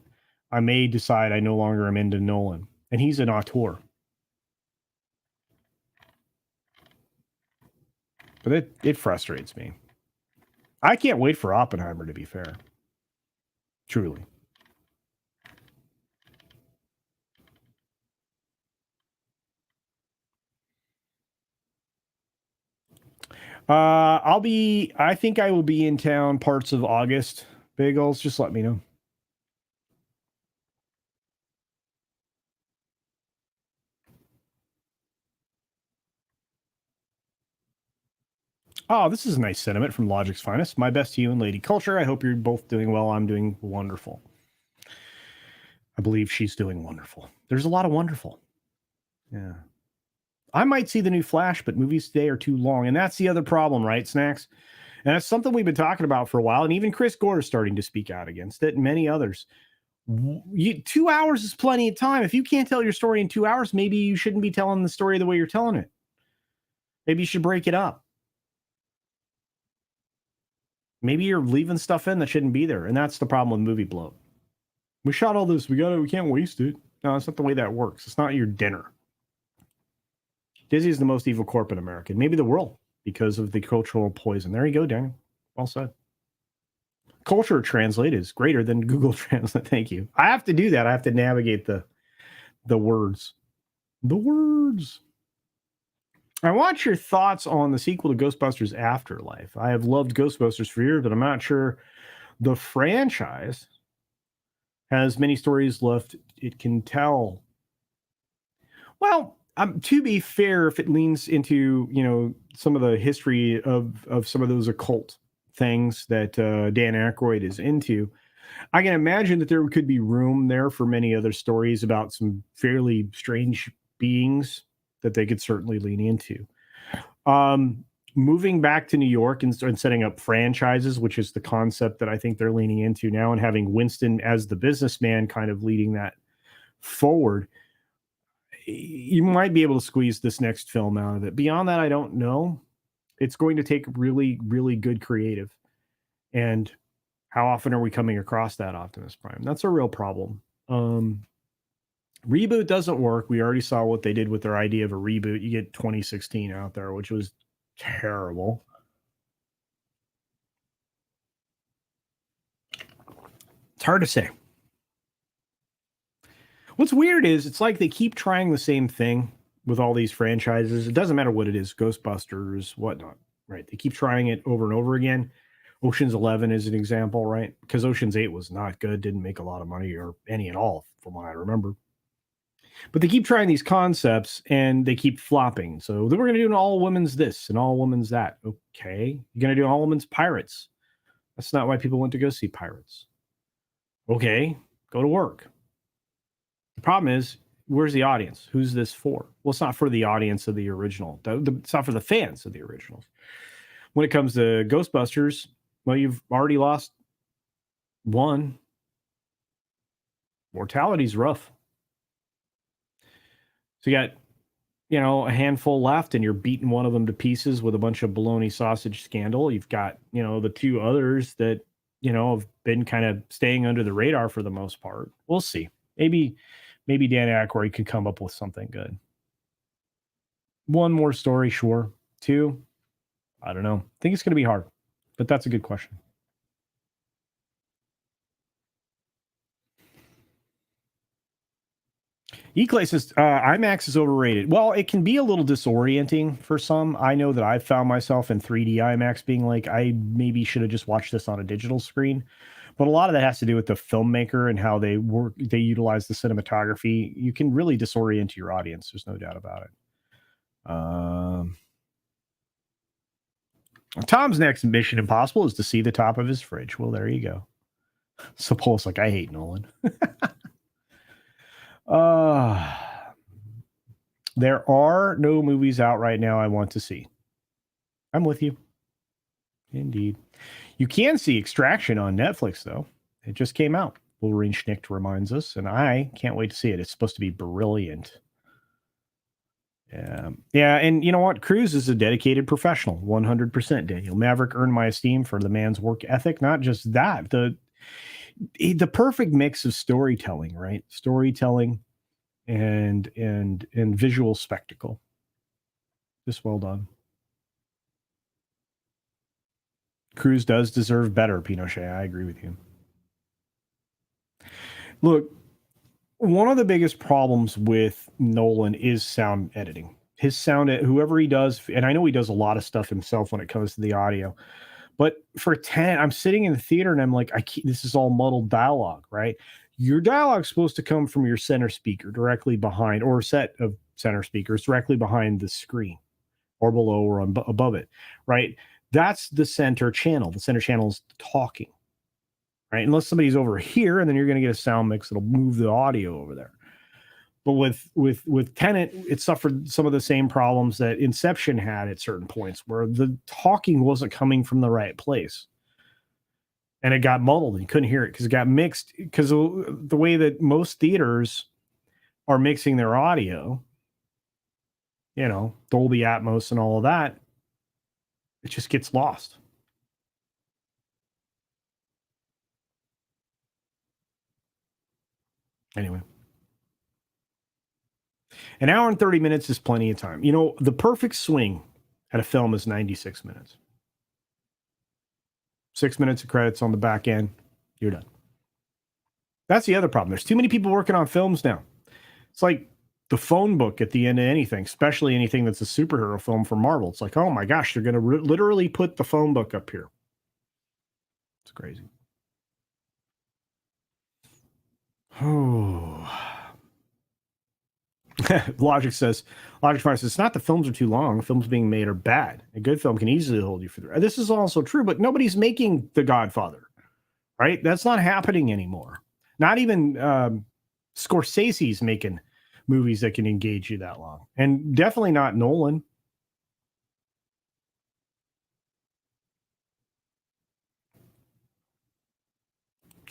I may decide I no longer am into Nolan. And he's an auteur. But it frustrates me. I can't wait for Oppenheimer, to be fair. Truly. I think I will be in town parts of August. Bagels, just let me know. Oh, this is a nice sentiment from Logic's Finest. My best to you and Lady Culture. I hope you're both doing well. I'm doing wonderful. I believe she's doing wonderful. There's a lot of wonderful. Yeah. I might see the new Flash, but movies today are too long. And that's the other problem, right, Snacks? And that's something we've been talking about for a while. And even Chris Gore is starting to speak out against it, and many others. 2 hours is plenty of time. If you can't tell your story in 2 hours, maybe you shouldn't be telling the story the way you're telling it. Maybe you should break it up. Maybe you're leaving stuff in that shouldn't be there. And that's the problem with movie bloat. We shot all this. We can't waste it. No, that's not the way that works. It's not your dinner. Disney is the most evil corp in America, maybe the world, because of the cultural poison. There you go, Daniel. Well said. Culture Translate is greater than Google Translate. Thank you. I have to do that. I have to navigate the words. The words. I want your thoughts on the sequel to Ghostbusters Afterlife. I have loved Ghostbusters for years, but I'm not sure the franchise has many stories left it can tell. Well, to be fair, if it leans into, some of the history of some of those occult things that Dan Aykroyd is into, I can imagine that there could be room there for many other stories about some fairly strange beings that they could certainly lean into. Moving back to New York and setting up franchises, which is the concept that I think they're leaning into now, and having Winston as the businessman kind of leading that forward, you might be able to squeeze this next film out of it. Beyond that, I don't know. It's going to take really, really good creative. And how often are we coming across that, Optimus Prime? That's a real problem. Reboot doesn't work. We already saw what they did with their idea of a reboot. You get 2016 out there, which was terrible. It's hard to say. What's weird is it's like they keep trying the same thing with all these franchises. It doesn't matter what it is, Ghostbusters, whatnot, right? They keep trying it over and over again. Ocean's 11 is an example, right? Because Ocean's 8 was not good, didn't make a lot of money or any at all, from what I remember. But they keep trying these concepts and they keep flopping. So then we're going to do an all women's this and all women's that. Okay. You're going to do all women's Pirates. That's not why people went to go see Pirates. Okay. Go to work. The problem is, where's the audience? Who's this for? Well, it's not for the audience of the original. It's not for the fans of the originals. When it comes to Ghostbusters, well, you've already lost one. Mortality's rough. So you got, a handful left and you're beating one of them to pieces with a bunch of bologna sausage scandal. You've got, the two others that, have been kind of staying under the radar for the most part. We'll see. Maybe Dan Aykroyd could come up with something good. One more story, sure. Two, I don't know. I think it's going to be hard, but that's a good question. Eclay says IMAX is overrated. Well, it can be a little disorienting for some. I know that I've found myself in 3D IMAX being like, I maybe should have just watched this on a digital screen. But a lot of that has to do with the filmmaker and how they utilize the cinematography. You can really disorient your audience. There's no doubt about it. Tom's next Mission Impossible is to see the top of his fridge. Well, there you go. So Paul's like, I hate Nolan. There are no movies out right now I want to see. I'm with you. Indeed. You can see Extraction on Netflix, though. It just came out. Wolverine Schnicht reminds us, and I can't wait to see it. It's supposed to be brilliant. Yeah, and you know what? Cruise is a dedicated professional, 100%, Daniel. Maverick earned my esteem for the man's work ethic. Not just that, the perfect mix of storytelling, right? Storytelling and visual spectacle. Just well done. Cruise does deserve better, Pinochet. I agree with you. Look, one of the biggest problems with Nolan is sound editing. His sound, whoever he does, and I know he does a lot of stuff himself when it comes to the audio, but for 10, I'm sitting in the theater and I'm like, this is all muddled dialogue, right? Your dialogue's supposed to come from your center speaker directly behind, or a set of center speakers directly behind the screen or below or above it, right? That's the center channel. The center channel is talking, right? Unless somebody's over here, and then you're going to get a sound mix that'll move the audio over there. But with Tenet, it suffered some of the same problems that Inception had at certain points, where the talking wasn't coming from the right place, and it got muddled, and you couldn't hear it because it got mixed. Because of the way that most theaters are mixing their audio, Dolby Atmos and all of that, it just gets lost. Anyway, an hour and 30 minutes is plenty of time. The perfect swing at a film is 96 minutes. 6 minutes of credits on the back end, you're done. That's the other problem. There's too many people working on films now. It's like the phone book at the end of anything, especially anything that's a superhero film for Marvel. It's like, oh my gosh, they're going to literally put the phone book up here. It's crazy. Oh. Logic says, it's not the films are too long. The films being made are bad. A good film can easily hold you for the. This is also true, but nobody's making The Godfather, right? That's not happening anymore. Not even Scorsese's making movies that can engage you that long, and definitely not Nolan.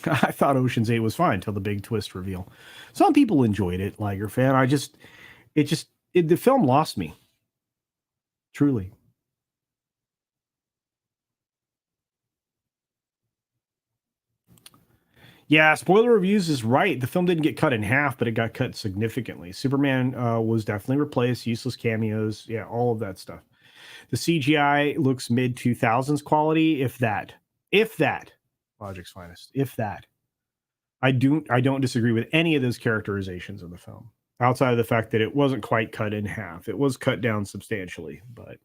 I thought Ocean's 8 was fine until the big twist reveal. Some people enjoyed it, like your fan. The film lost me. Truly. Yeah, spoiler reviews is right. The film didn't get cut in half, but it got cut significantly. Superman was definitely replaced, useless cameos, yeah, all of that stuff. The CGI looks mid 2000s quality, if that. If that. Logic's finest. If that. I don't disagree with any of those characterizations of the film, outside of the fact that it wasn't quite cut in half. It was cut down substantially, but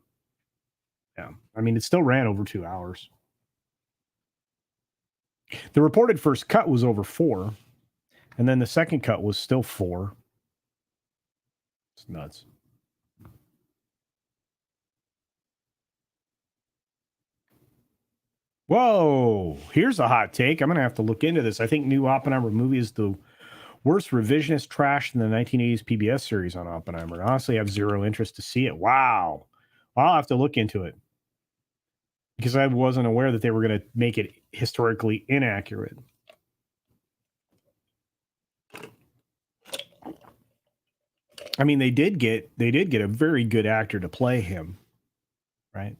yeah. I mean, it still ran over 2 hours. The reported first cut was over 4, and then the second cut was still 4. It's nuts. Whoa, here's a hot take. I'm going to have to look into this. I think new Oppenheimer movie is the worst revisionist trash in the 1980s PBS series on Oppenheimer. Honestly, I have zero interest to see it. Wow. I'll have to look into it because I wasn't aware that they were going to make it historically inaccurate. I mean, they did get a very good actor to play him, right?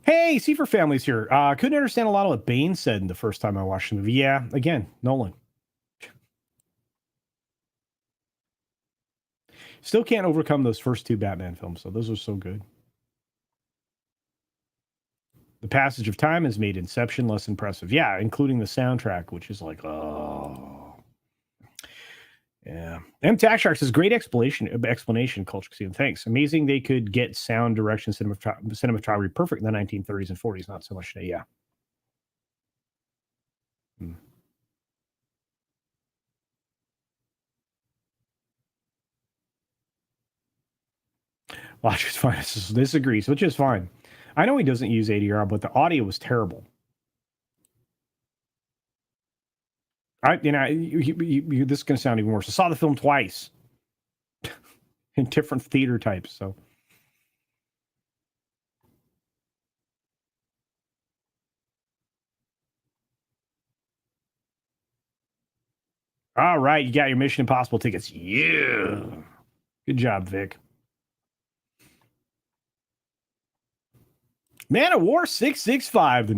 Hey, Seafer family's here. Couldn't understand a lot of what Bane said the first time I watched the movie. Yeah, again, Nolan. Still can't overcome those first 2 Batman films, so those are so good. The passage of time has made Inception less impressive. Yeah, including the soundtrack, which is like, oh. Yeah. M. Tax Shark says, great explanation, CultureCasino. Thanks. Amazing they could get sound direction cinematography perfect in the 1930s and 40s. Not so much today. Yeah. Logic's fine. Disagrees, which is fine. I know he doesn't use ADR, but the audio was terrible. This is going to sound even worse. I saw the film twice in different theater types. So, all right, you got your Mission Impossible tickets. Yeah, good job, Vic. Man of War 665, the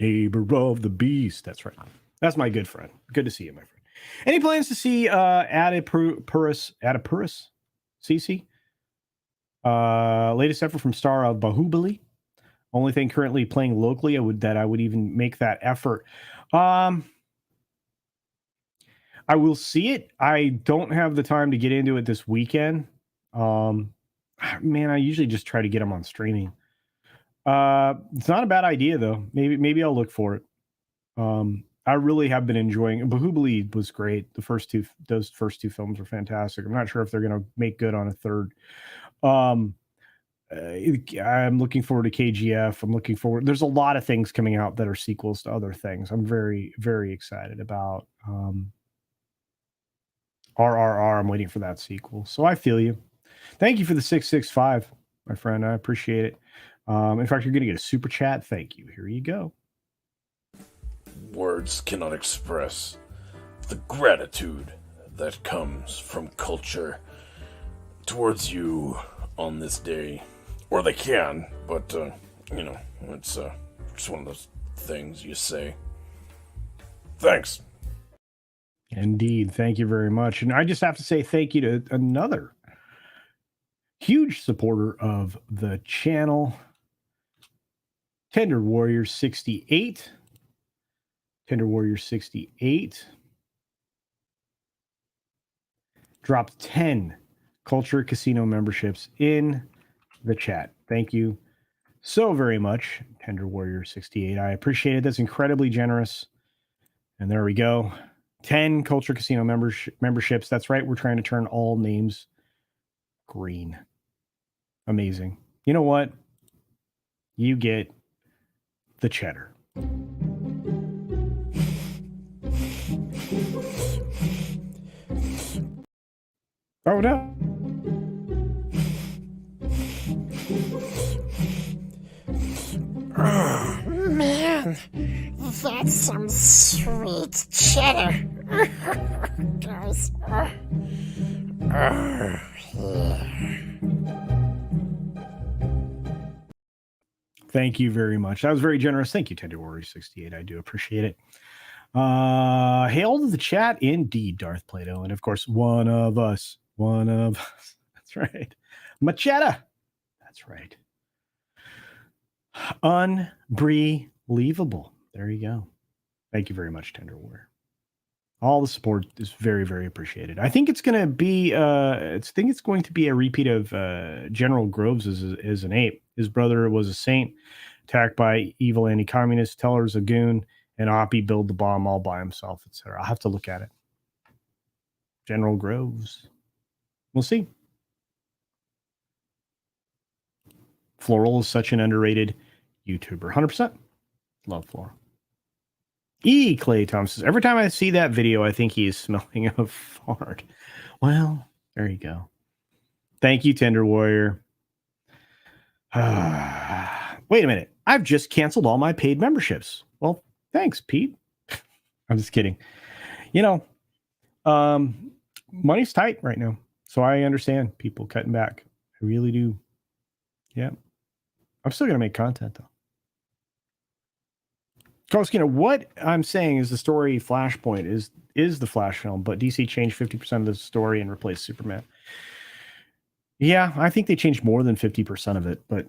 neighbor of the beast. That's right. That's my good friend. Good to see you, my friend. Any plans to see Adipurus CC? Latest effort from star of Bahubali. Only thing currently playing locally, I would even make that effort. I will see it. I don't have the time to get into it this weekend. Man, I usually just try to get them on streaming. It's not a bad idea though. Maybe I'll look for it. I really have been enjoying. Bahubali was great. Those first two films were fantastic. I'm not sure if they're going to make good on a third. I'm looking forward to KGF. There's a lot of things coming out that are sequels to other things. I'm very, very excited about. RRR. I'm waiting for that sequel. So I feel you. Thank you for the 665, my friend. I appreciate it. In fact, you're going to get a super chat. Thank you. Here you go. Words cannot express the gratitude that comes from culture towards you on this day. Or they can, but, it's just one of those things you say. Thanks. Indeed. Thank you very much. And I just have to say thank you to another huge supporter of the channel, Tender Warrior 68. Tender Warrior 68 dropped 10 Culture Casino memberships in the chat. Thank you so very much, Tender Warrior 68. I appreciate it. That's incredibly generous. And there we go. 10 Culture Casino memberships. That's right. We're trying to turn all names green. Amazing. You know what? You get the cheddar. Oh, no. Oh, man, that's some sweet cheddar. Guys, yeah. Thank you very much. That was very generous. Thank you, Tender Warrior 68. I do appreciate it. Hail to the chat, indeed, Darth Plato. And of course, one of us. One of us. That's right. Machetta. That's right. Unbelievable. There you go. Thank you very much, Tender Warrior. All the support is very, very appreciated. I think it's going to be going to be a repeat of General Groves as an ape. His brother was a saint, attacked by evil anti-communists. Teller's a goon, and Oppie build the bomb all by himself, etc. I'll have to look at it. General Groves. We'll see. Floral is such an underrated YouTuber. 100%. Love Floral. Clay Thompson says, every time I see that video, I think he's smelling a fart. Well, there you go. Thank you, Tender Warrior. Wait a minute. I've just canceled all my paid memberships. Well, thanks, Pete. I'm just kidding. Money's tight right now. So I understand people cutting back. I really do. Yeah. I'm still going to make content, though. What I'm saying is the story Flashpoint is the Flash film, but DC changed 50% of the story and replaced Superman. Yeah, I think they changed more than 50% of it, but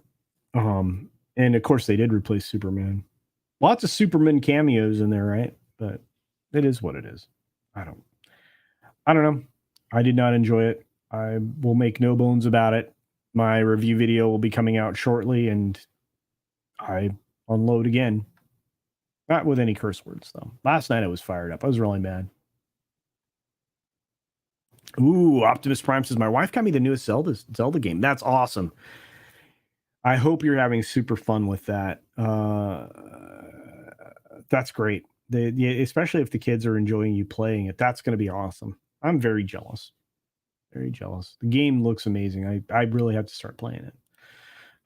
and of course they did replace Superman. Lots of Superman cameos in there, right? But it is what it is. I don't know. I did not enjoy it. I will make no bones about it. My review video will be coming out shortly, and I unload again. Not with any curse words, though. Last night I was fired up. I was really mad. Ooh, Optimus Prime says, my wife got me the newest Zelda game. That's awesome. I hope you're having super fun with that. That's great. Especially if the kids are enjoying you playing it. That's going to be awesome. I'm very jealous. Very jealous. The game looks amazing. I really have to start playing it.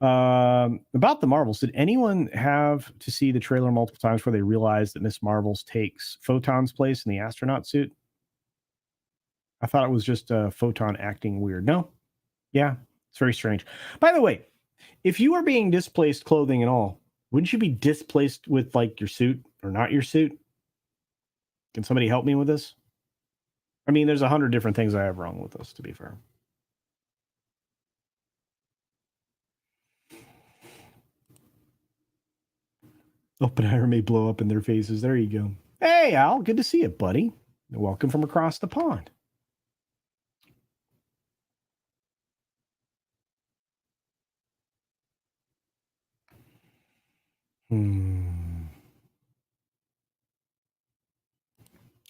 About the Marvels, did anyone have to see the trailer multiple times before they realized that Miss Marvels takes Photon's place in the astronaut suit? I thought it was just Photon acting weird. No? Yeah, it's very strange. By the way, if you are being displaced, clothing and all, wouldn't you be displaced with like your suit or not your suit? Can somebody help me with this? I mean, there's 100 different things I have wrong with this, to be fair. Oppenheimer may blow up in their faces. There you go. Hey, Al, good to see you, buddy. Welcome from across the pond.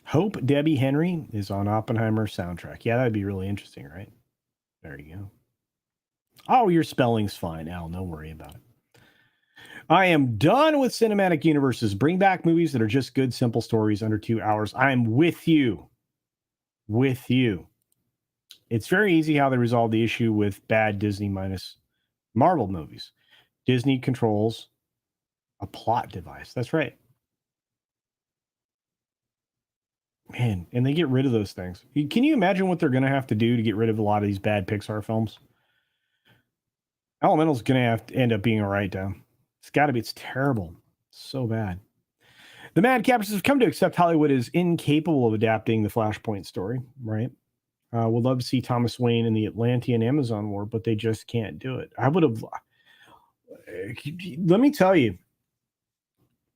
Hope Debbie Henry is on Oppenheimer's soundtrack. Yeah, that'd be really interesting, right? There you go. Oh, your spelling's fine, Al. Don't worry about it. I am done with cinematic universes. Bring back movies that are just good, simple stories under 2 hours. I'm with you. With you. It's very easy how they resolve the issue with bad Disney minus Marvel movies. Disney controls a plot device. That's right. Man, and they get rid of those things. Can you imagine what they're going to have to do to get rid of a lot of these bad Pixar films? Elemental's going to have to end up being a write-down. It's got to be. It's terrible. It's so bad. The Mad Captors have come to accept Hollywood is incapable of adapting the Flashpoint story, right? We'd love to see Thomas Wayne in the Atlantean Amazon War, but they just can't do it. I would have... Let me tell you,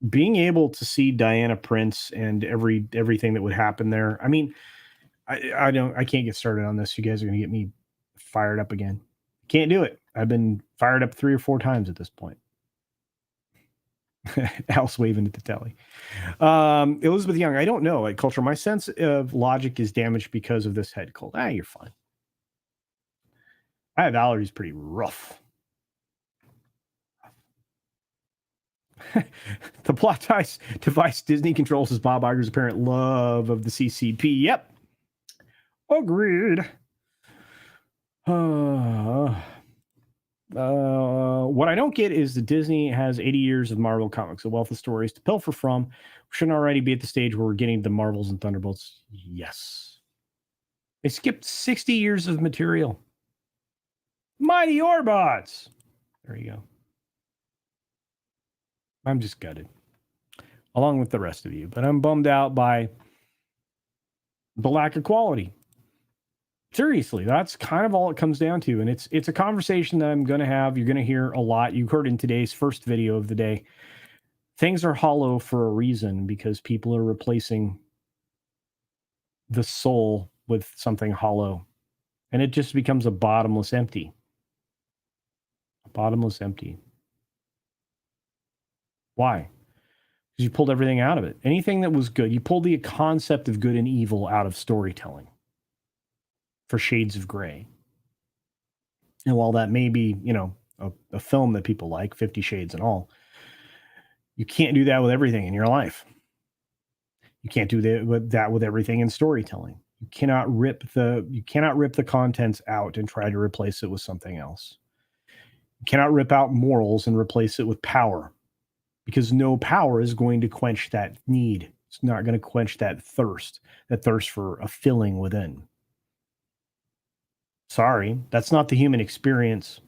being able to see Diana Prince and everything that would happen there. I mean, I can't get started on this. You guys are going to get me fired up again. Can't do it. I've been fired up 3 or 4 times at this point. Al's waving at the telly. Elizabeth Young, I don't know. Like culture, my sense of logic is damaged because of this head cold. You're fine. I have allergies pretty rough. The plot device Disney controls is Bob Iger's apparent love of the CCP. Yep. Agreed. What I don't get is that Disney has 80 years of Marvel comics, a wealth of stories to pilfer from. We shouldn't already be at the stage where we're getting the Marvels and Thunderbolts. Yes. They skipped 60 years of material. Mighty Orbots. There you go. I'm just gutted, along with the rest of you. But I'm bummed out by the lack of quality. Seriously, that's kind of all it comes down to. And it's a conversation that I'm going to have. You're going to hear a lot. You heard in today's first video of the day. Things are hollow for a reason because people are replacing the soul with something hollow. And it just becomes a bottomless empty. A bottomless empty. Why? Because you pulled everything out of it. Anything that was good. You pulled the concept of good and evil out of storytelling for shades of gray. And while that may be, a film that people like, 50 Shades and all, you can't do that with everything in your life. You can't do that with everything in storytelling. You cannot rip the contents out and try to replace it with something else. You cannot rip out morals and replace it with power, because no power is going to quench that need. It's not going to quench that thirst for a filling within. Sorry, that's not the human experience.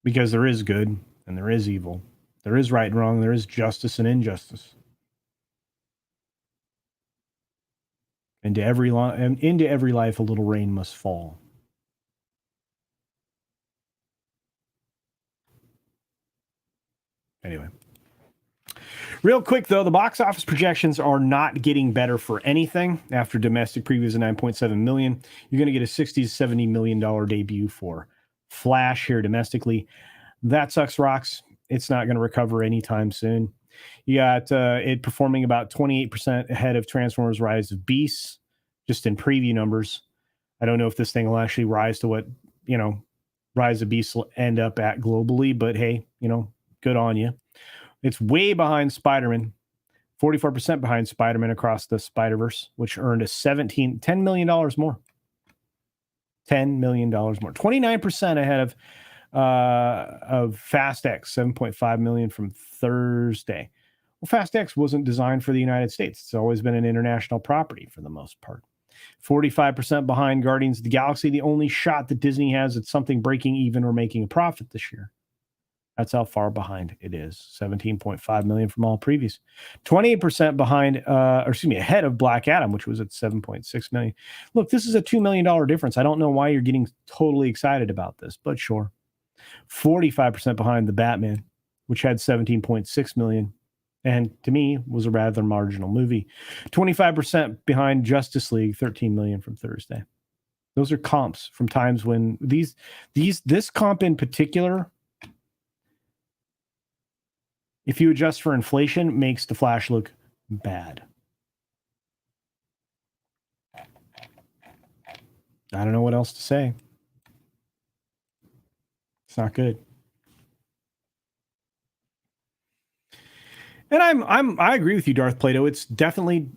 Because there is good and there is evil. There is right and wrong. There is justice and injustice. Into every life, a little rain must fall. Anyway. Real quick, though, the box office projections are not getting better for anything. After domestic previews of $9.7 million, you're going to get a $60 to $70 million debut for Flash here domestically. That sucks rocks. It's not going to recover anytime soon. You got it performing about 28% ahead of Transformers Rise of Beasts, just in preview numbers. I don't know if this thing will actually rise to what, Rise of Beasts will end up at globally, but hey, good on you. It's way behind Spider-Man, 44% behind Spider-Man Across the Spider-Verse, which earned $10 million more. $10 million more. 29% ahead of Fast X, $7.5 million from Thursday. Well, Fast X wasn't designed for the United States. It's always been an international property for the most part. 45% behind Guardians of the Galaxy, the only shot that Disney has at something breaking even or making a profit this year. That's how far behind it is. $17.5 million from all previous. 28% behind, ahead of Black Adam, which was at $7.6 million. Look, this is a $2 million difference. I don't know why you're getting totally excited about this, but sure. 45% behind The Batman, which had $17.6 million, and to me was a rather marginal movie. 25% behind Justice League, $13 million from Thursday. Those are comps from times when this comp in particular, if you adjust for inflation, makes The Flash look bad. I don't know what else to say. It's not good. And I agree with you, Darth Plato. It's definitely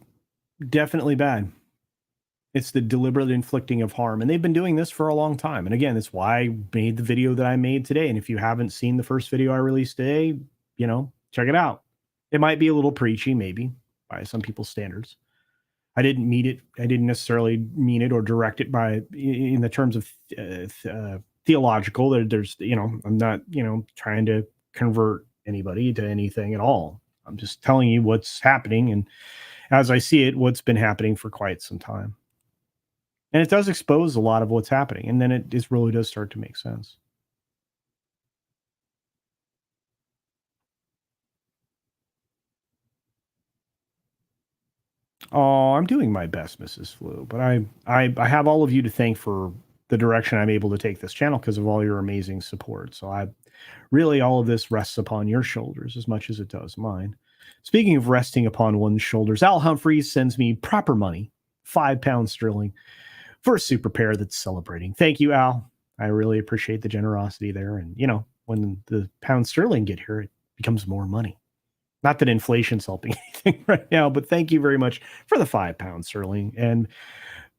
bad. It's the deliberate inflicting of harm. And they've been doing this for a long time. And again, that's why I made the video that I made today. And if you haven't seen the first video I released today, check it out. It might be a little preachy, maybe, by some people's standards. I didn't necessarily mean it or direct it in the terms of theological. There's, I'm not, trying to convert anybody to anything at all. I'm just telling you what's happening. And as I see it, what's been happening for quite some time. And it does expose a lot of what's happening. And then it really does start to make sense. Oh, I'm doing my best, Mrs. Flu, but I have all of you to thank for the direction I'm able to take this channel because of all your amazing support. So all of this rests upon your shoulders as much as it does mine. Speaking of resting upon one's shoulders, Al Humphreys sends me proper money, £5 for a super pair that's celebrating. Thank you, Al. I really appreciate the generosity there. And, when the pound sterling get here, it becomes more money. Not that inflation's helping anything right now, but thank you very much for the £5 sterling. And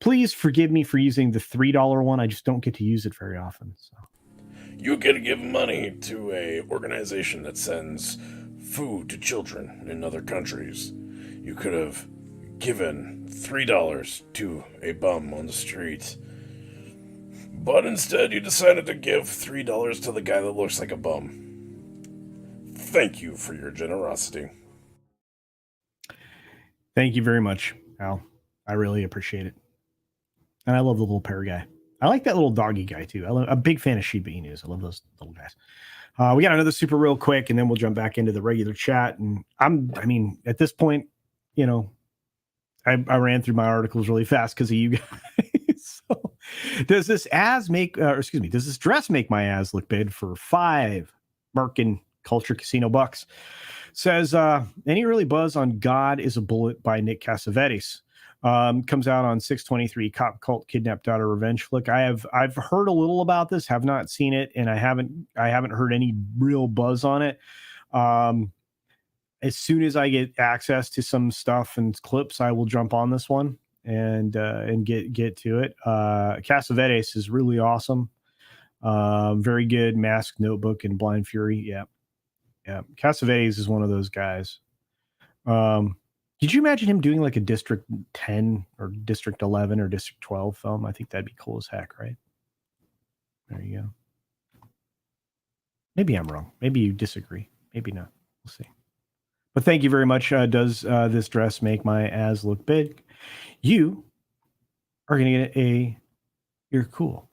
Please forgive me for using the $3 one. I just don't get to use it very often. So You get to give money to a organization that sends food to children in other countries. You could have given $3 to a bum on the street, but instead you decided to give $3 to the guy that looks like a bum. Thank you for your generosity. thank you very much, Al. I really appreciate it. And I love the little pear guy. I like that little doggy guy too. I'm a big fan of Shiba Inus. I love those little guys. We got another super real quick, and then we'll jump back into the regular chat. And I mean, at this point, you know, I ran through my articles really fast because of you guys. So, does this dress make my ass look big for 5 Merkin CultureCasino bucks? Says, any early buzz on God is a Bullet by Nick Cassavetes? Comes out on 6/23. Cop cult kidnapped daughter revenge flick. I've heard a little about this, have not seen it, and I haven't heard any real buzz on it. As soon as I get access to some stuff and clips, I will jump on this one and get to it. Cassavetes is really awesome. Very good. Masked Notebook and Blind Fury. Yeah. Cassavetes is one of those guys. Did you imagine him doing like a District 10 or District 11 or District 12 film? I think that'd be cool as heck, right? There you go. Maybe I'm wrong. Maybe you disagree. Maybe not. We'll see. But thank you very much. Does this dress make my ass look big? You are going to get you're cool.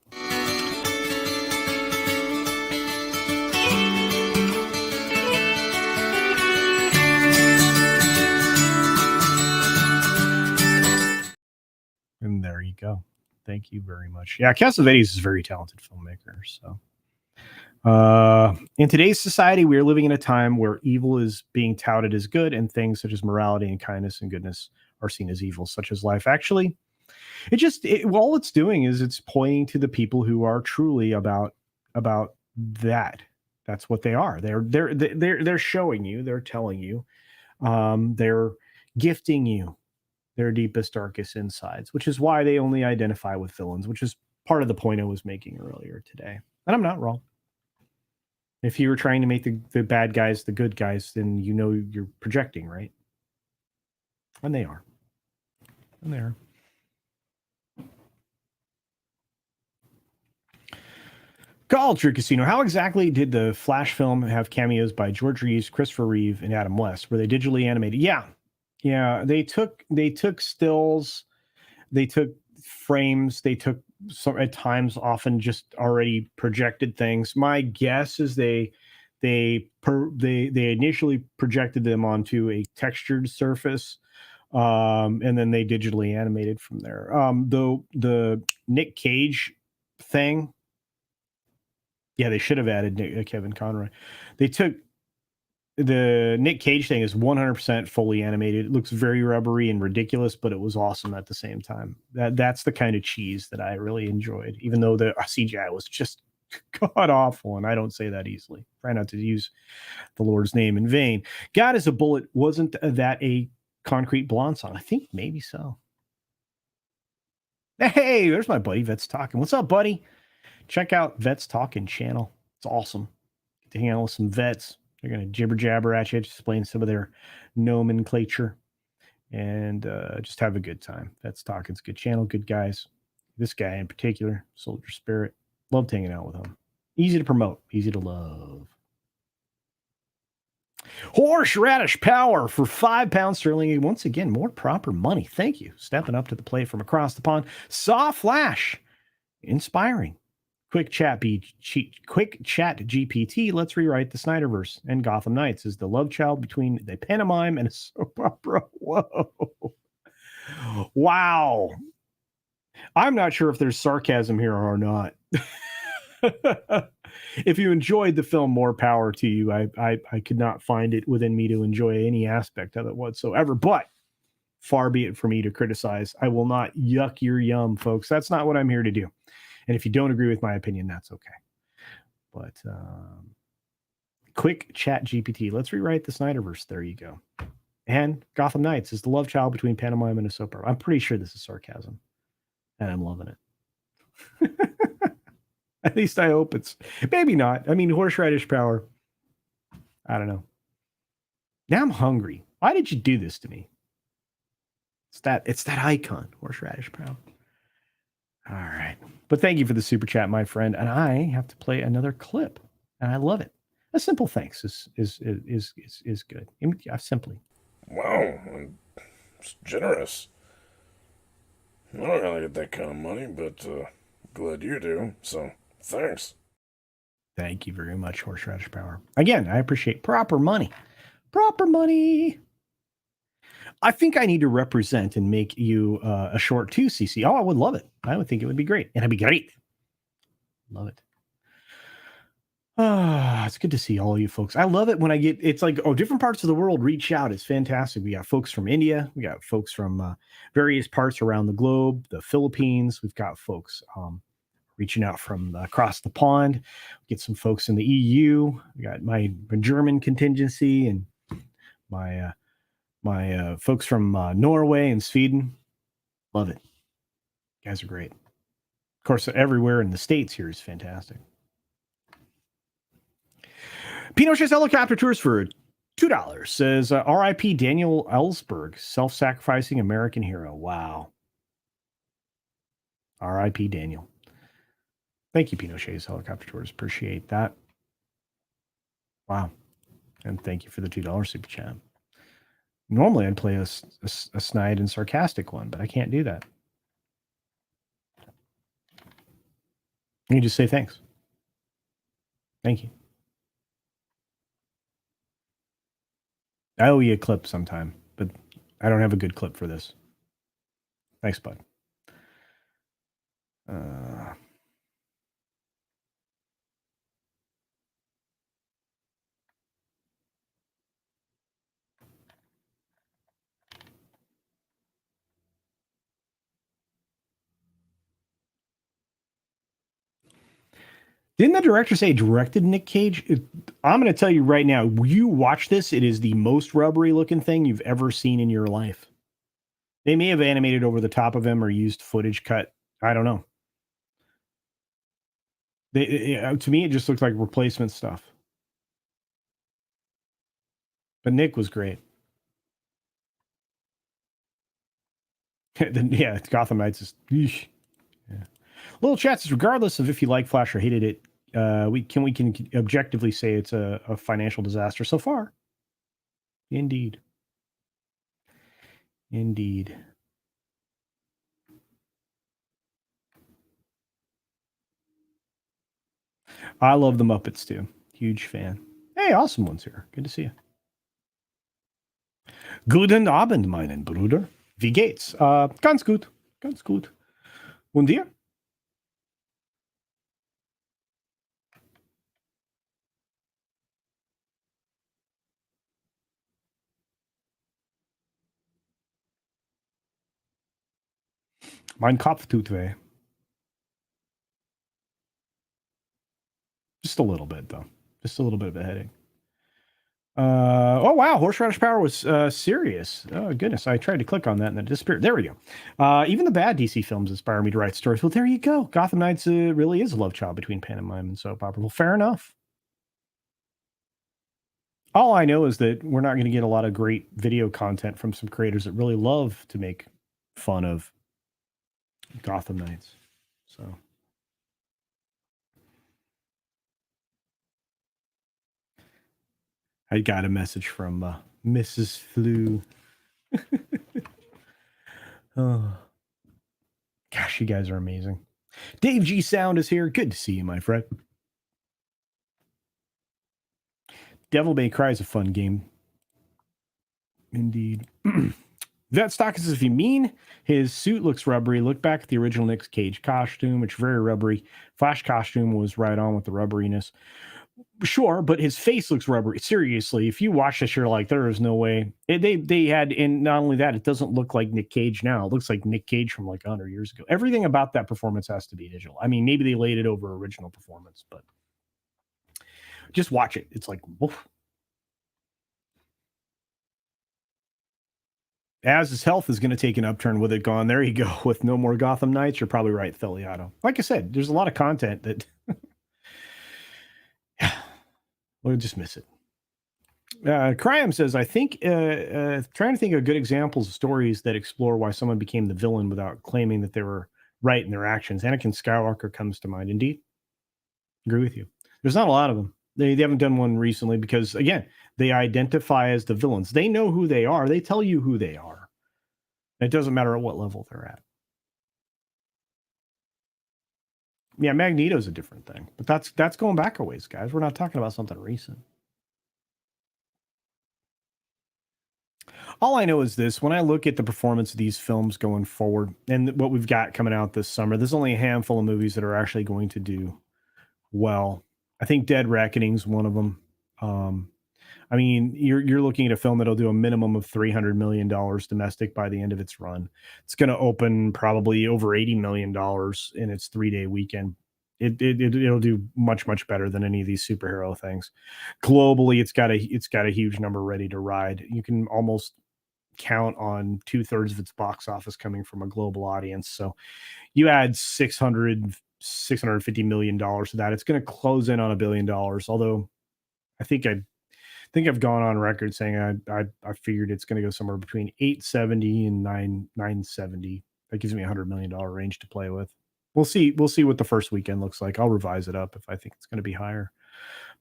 And there you go. Thank you very much. Yeah, Cassavetes is a very talented filmmaker. So, in today's society, we are living in a time where evil is being touted as good, and things such as morality and kindness and goodness are seen as evil, such as life. Actually, all it's doing is it's pointing to the people who are truly about that. That's what they are. They're showing you. They're telling you. They're gifting you their deepest, darkest insides, which is why they only identify with villains, which is part of the point I was making earlier today. And I'm not wrong. If you were trying to make the bad guys the good guys, then you know you're projecting, right? And they are. And they are. CultureCasino. How exactly did the Flash film have cameos by George Reeves, Christopher Reeve, and Adam West? Were they digitally animated? Yeah, they took stills, they took frames, they took some at times often just already projected things. My guess is they initially projected them onto a textured surface, and then they digitally animated from there. The Nick Cage thing, yeah, they should have added Kevin Conroy. They took. The Nick Cage thing is 100% fully animated. It looks very rubbery and ridiculous, but it was awesome at the same time. That's the kind of cheese that I really enjoyed, even though the CGI was just god awful, and I don't say that easily. Try not to use the Lord's name in vain. God is a Bullet. Wasn't that a Concrete Blonde song? I think maybe so. Hey, there's my buddy Vet's Talking. What's up, buddy? Check out Vet's Talking channel. It's awesome. Get to hang out with some vets. They're going to jibber jabber at you, explain some of their nomenclature, and just have a good time. That's Talking's good channel, good guys. This guy in particular, Soldier Spirit, loved hanging out with him. Easy to promote, easy to love. Horseradish Power for £5 sterling. Once again, more proper money. Thank you. Stepping up to the plate from across the pond. Saw Flash. Inspiring. Quick chat GPT. Let's rewrite the Snyderverse. And Gotham Knights is the love child between the pantomime and a soap opera. Whoa. Wow. I'm not sure if there's sarcasm here or not. If you enjoyed the film, more power to you. I could not find it within me to enjoy any aspect of it whatsoever. But far be it for me to criticize. I will not yuck your yum, folks. That's not what I'm here to do. And if you don't agree with my opinion, that's okay. But quick chat GPT. Let's rewrite the Snyderverse. There you go. And Gotham Knights is the love child between pantomime and a soap opera. I'm pretty sure this is sarcasm. and I'm loving it. At least I hope it's maybe not. I mean, horseradish power. I don't know. Now I'm hungry. Why did you do this to me? It's that icon, horseradish power. All right. But thank you for the super chat, my friend. And I have to play another clip. And I love it. A simple thanks is good. Simply. Wow, it's generous. I don't really get that kind of money, but glad you do. So thanks. Thank you very much, horseradish power. Again, I appreciate proper money. Proper money. I think I need to represent and make you a short too, CC. Oh, I would love it. I would think it would be great. It'd be great. Love it. It's good to see all of you folks. I love it when I get, it's like, different parts of the world reach out. It's fantastic. We got folks from India. We got folks from various parts around the globe, the Philippines. We've got folks reaching out from across the pond. Get some folks in the EU. We got my German contingency and my folks from Norway and Sweden. Love it. You guys are great. Of course, everywhere in the States here is fantastic. Pinochet's helicopter tours for $2 says R.I.P. Daniel Ellsberg, self-sacrificing American hero. Wow. R.I.P. Daniel. Thank you, Pinochet's helicopter tours. Appreciate that. Wow. And thank you for the $2 super chat. Normally, I'd play a snide and sarcastic one, but I can't do that. You just say thanks. Thank you. I owe you a clip sometime, but I don't have a good clip for this. Thanks, bud. Didn't the director say directed Nick Cage? I'm going to tell you right now, you watch this, it is the most rubbery looking thing you've ever seen in your life. They may have animated over the top of him or used footage cut. I don't know. To me, it just looked like replacement stuff. But Nick was great. Yeah, Gotham Knights is... Eesh. Yeah. Little Chats is regardless of if you like Flash or hated it, we can objectively say it's a financial disaster so far. Indeed. I love the Muppets too. Huge fan. Hey, Awesome One's here. Good to see you. Guten Abend, meinen Bruder. Wie geht's? Ganz gut. Ganz gut. Und dir? Mein Kopf tut weh. Just a little bit, though. Just a little bit of a headache. Oh, wow. Horseradish Power was serious. Oh, goodness. I tried to click on that and it disappeared. There we go. Even the bad DC films inspire me to write stories. Well, there you go. Gotham Knights really is a love child between pantomime and soap opera. Well, fair enough. All I know is that we're not going to get a lot of great video content from some creators that really love to make fun of Gotham Knights. So... I got a message from Mrs. Flu. Oh, gosh, you guys are amazing. Dave G Sound is here. Good to see you, my friend. Devil May Cry is a fun game. Indeed. That stock is, if you mean his suit looks rubbery, look back at the original Nick Cage costume. It's very rubbery. Flash costume was right on with the rubberiness. Sure, but his face looks rubbery. Seriously, if you watch this, you're like, there is no way. They had, and not only that, it doesn't look like Nick Cage now. It looks like Nick Cage from like 100 years ago. Everything about that performance has to be digital. I mean, maybe they laid it over original performance, but just watch it. It's like, woof. as his health is going to take an upturn with it gone. There you go. With no more Gotham Knights, you're probably right, Theliato. Like I said, there's a lot of content that we'll just miss it. Cryam says, I think trying to think of good examples of stories that explore why someone became the villain without claiming that they were right in their actions. Anakin Skywalker comes to mind. Indeed. Agree with you. There's not a lot of them. They haven't done one recently because, again, they identify as the villains. They know who they are. They tell you who they are. It doesn't matter at what level they're at. Yeah, Magneto's a different thing. But that's going back a ways, guys. We're not talking about something recent. All I know is this. When I look at the performance of these films going forward and what we've got coming out this summer, there's only a handful of movies that are actually going to do well. I think Dead Reckoning's one of them. I mean, you're looking at a film that'll do a minimum of $300 million domestic by the end of its run. It's going to open probably over $80 million in its 3-day weekend. It'll do much better than any of these superhero things. Globally, it's got a huge number ready to ride. You can almost count on 2/3 of its box office coming from a global audience. So you add $650 million to that, it's going to close in on $1 billion. Although I think I've gone on record saying I figured it's going to go somewhere between 870 and 970. That gives me $100 million range to play with. We'll see what the first weekend looks like. I'll revise it up if I think it's going to be higher.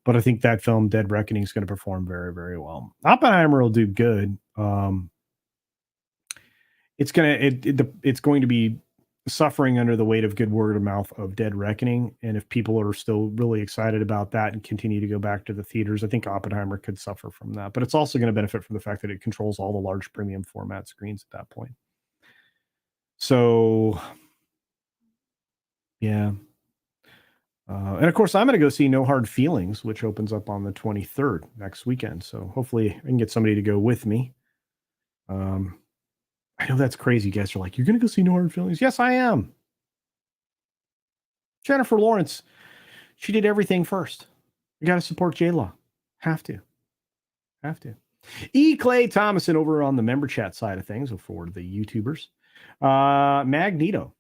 But I think that film, Dead Reckoning, is going to perform very, very well. Oppenheimer will do good. It's going to be suffering under the weight of good word of mouth of Dead Reckoning. And if people are still really excited about that and continue to go back to the theaters, I think Oppenheimer could suffer from that. But it's also going to benefit from the fact that it controls all the large premium format screens at that point. So, yeah. And of course, I'm going to go see No Hard Feelings, which opens up on the 23rd next weekend. So hopefully I can get somebody to go with me. I know that's crazy. You guys are like, you're going to go see No Hard Feelings? Yes, I am. Jennifer Lawrence, she did everything first. You got to support J-Law. Have to. E. Clay Thomason over on the member chat side of things, for the YouTubers. Magneto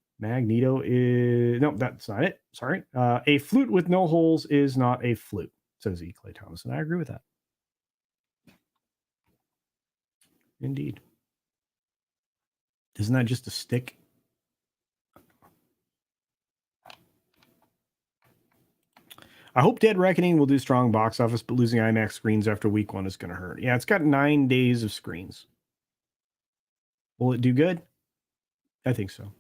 is, no, that's not it. Sorry. A flute with no holes is not a flute, says E. Clay Thomason. I agree with that. Indeed. Isn't that just a stick? I hope Dead Reckoning will do strong box office, but losing IMAX screens after week 1 is going to hurt. Yeah, it's got 9 days of screens. Will it do good? I think so.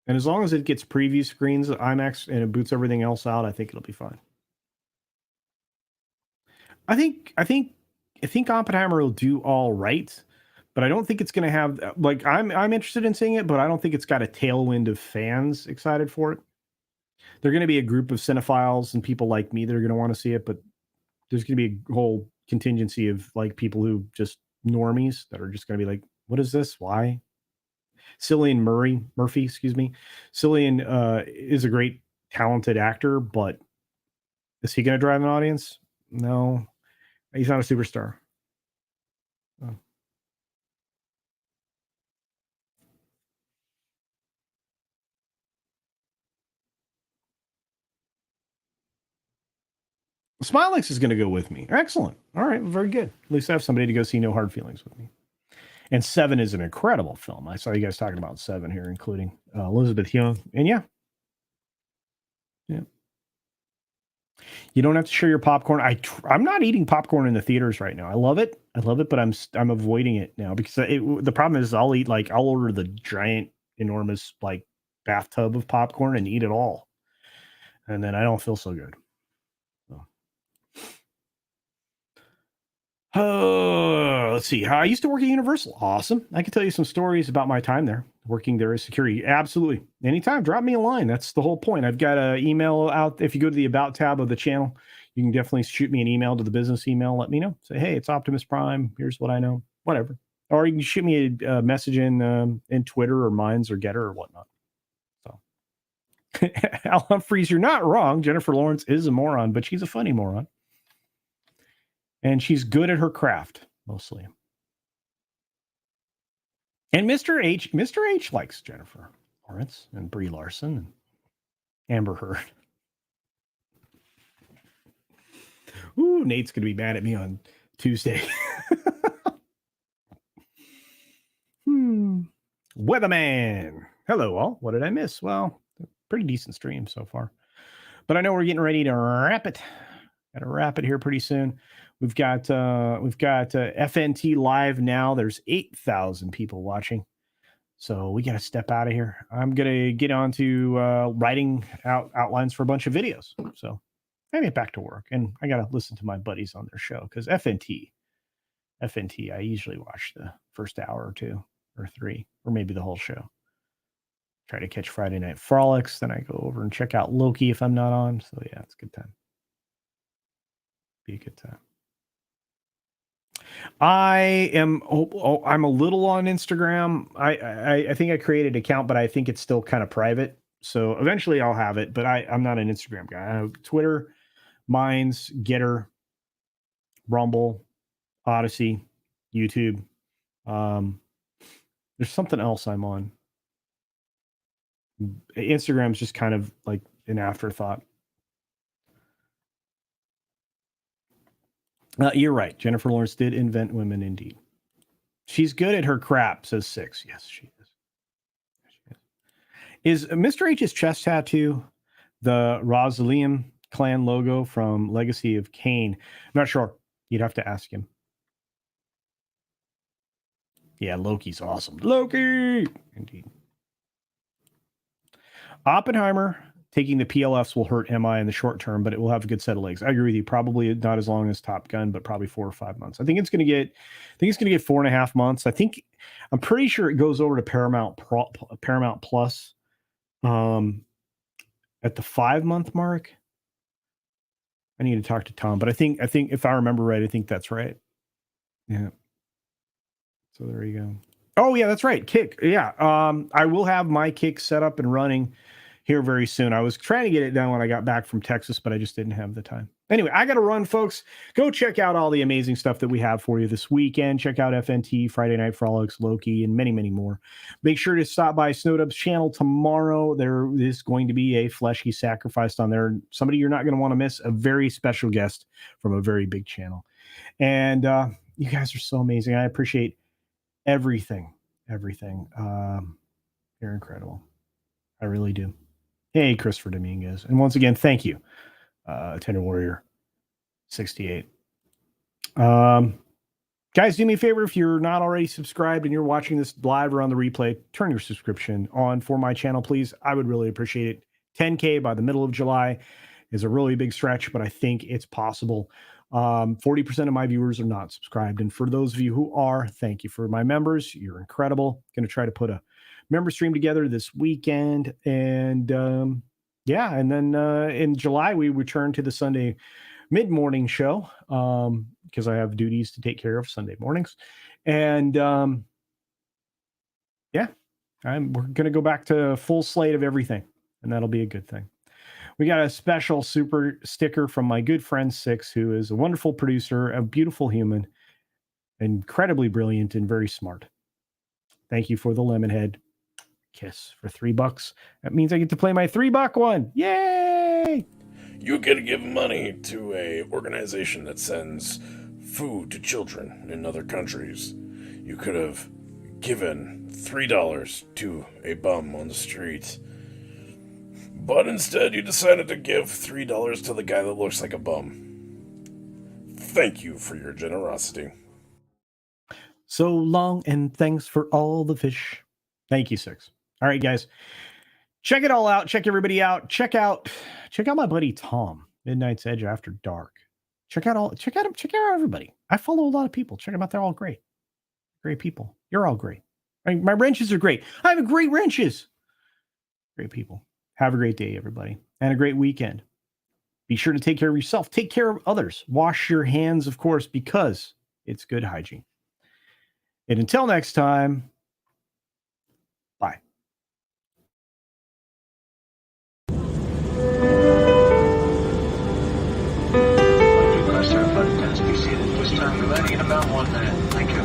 And as long as it gets preview screens, IMAX, and it boots everything else out, I think it'll be fine. I think Oppenheimer will do all right, but I don't think it's going to have, like, I'm interested in seeing it, but I don't think it's got a tailwind of fans excited for it. They're going to be a group of cinephiles and people like me that are going to want to see it, but there's going to be a whole contingency of like people who just normies that are just going to be like, what is this? Why? Cillian Murphy, Cillian is a great, talented actor, but is he going to drive an audience? No, he's not a superstar. Oh. Smilex is going to go with me. Excellent. All right, very good. At least I have somebody to go see No Hard Feelings with me. And 7 is an incredible film. I saw you guys talking about 7 here, including Elizabeth Young. And yeah. You don't have to share your popcorn. I'm not eating popcorn in the theaters right now. I love it, but I'm avoiding it now because the problem is I'll order the giant, enormous like bathtub of popcorn and eat it all, and then I don't feel so good. Oh, let's see. How I used to work at Universal. Awesome. I can tell you some stories about my time there, working there as security. Absolutely. Anytime, drop me a line. That's the whole point. I've got an email out. If you go to the About tab of the channel, you can definitely shoot me an email to the business email. Let me know. Say, hey, it's Optimus Prime. Here's what I know. Whatever. Or you can shoot me a message in Twitter or Minds or Getter or whatnot. So, Al Humphreys, you're not wrong. Jennifer Lawrence is a moron, but she's a funny moron. And she's good at her craft, mostly. And Mr. H likes Jennifer Lawrence and Brie Larson and Amber Heard. Ooh, Nate's going to be mad at me on Tuesday. Weatherman. Hello, all. What did I miss? Well, pretty decent stream so far. But I know we're getting ready to wrap it. Got to wrap it here pretty soon. We've got FNT live now. There's 8,000 people watching. So we got to step out of here. I'm going to get on to writing out outlines for a bunch of videos. So I get back to work. And I got to listen to my buddies on their show because FNT, I usually watch the first hour or two or three, or maybe the whole show. Try to catch Friday Night Frolics. Then I go over and check out Loki if I'm not on. So yeah, it's a good time. Be a good time. I'm a little on Instagram. I think I created an account, but I think it's still kind of private. So eventually I'll have it, but I'm not an Instagram guy. I have Twitter, Minds, Getter, Rumble, Odyssey, YouTube. There's something else I'm on. Instagram's just kind of like an afterthought. You're right. Jennifer Lawrence did invent women indeed. She's good at her crap, says Six. Yes, she is. Is Mr. H's chest tattoo the Rosalium clan logo from Legacy of Kain? I'm not sure. You'd have to ask him. Yeah, Loki's awesome. Loki! Indeed. Oppenheimer taking the PLFs will hurt MI in the short term, but it will have a good set of legs. I agree with you. Probably not as long as Top Gun, but probably 4 or 5 months. I think it's going to get 4.5 months. I'm pretty sure it goes over to Paramount Plus at the 5-month mark. I need to talk to Tom, but I think if I remember right, I think that's right. Yeah. So there you go. Oh yeah, that's right. Kick. Yeah. I will have my Kick set up and running here very soon. I was trying to get it done when I got back from Texas, but I just didn't have the time. Anyway, I got to run, folks. Go check out all the amazing stuff that we have for you this weekend. Check out FNT, Friday Night Frolics, Loki, and many, many more. Make sure to stop by Snowdub's channel tomorrow. There is going to be a fleshy sacrificed on there. Somebody you're not going to want to miss, a very special guest from a very big channel. And you guys are so amazing. I appreciate everything. You're incredible. I really do. Hey, Christopher Dominguez. And once again, thank you, Tender Warrior 68. Guys, do me a favor. If you're not already subscribed and you're watching this live or on the replay, turn your subscription on for my channel, please. I would really appreciate it. 10K by the middle of July is a really big stretch, but I think it's possible. 40% of my viewers are not subscribed. And for those of you who are, thank you. For my members, you're incredible. Going to try to put a member stream together this weekend. And and then in July, we return to the Sunday mid-morning show because I have duties to take care of Sunday mornings. And we're going to go back to a full slate of everything, and that'll be a good thing. We got a special super sticker from my good friend Six, who is a wonderful producer, a beautiful human, incredibly brilliant, and very smart. Thank you for the lemon head kiss for $3. That means I get to play my $3 one. Yay! You get to give money to a organization that sends food to children in other countries. You could have given $3 to a bum on the street, but instead you decided to give $3 to the guy that looks like a bum. Thank you for your generosity. So long, and thanks for all the fish. Thank you, Six. All right, guys. Check it all out. Check everybody out. Check out my buddy Tom, Midnight's Edge After Dark. Check out everybody. I follow a lot of people. Check them out. They're all great. Great people. You're all great. My wrenches are great. I have great wrenches. Great people. Have a great day, everybody, and a great weekend. Be sure to take care of yourself. Take care of others. Wash your hands, of course, because it's good hygiene. And until next time, bye. Press our button as we see that this time we're landing in about 1 minute. Thank you.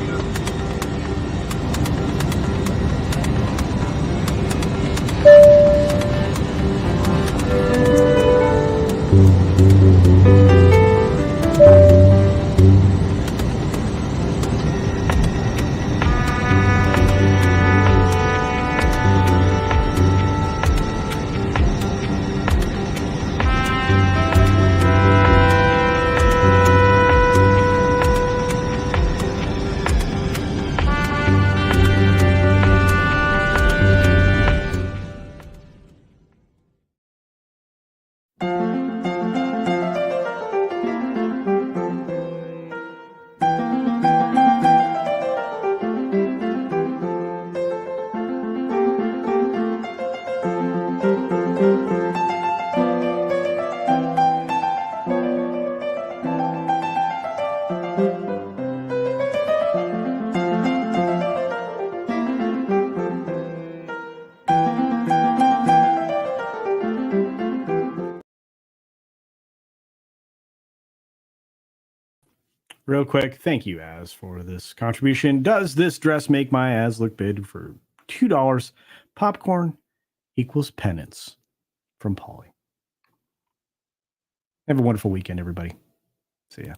real quick, thank you, Az, for this contribution. Does this dress make my ass look big? For $2. Popcorn equals penance from Polly. Have a wonderful weekend, everybody. See ya.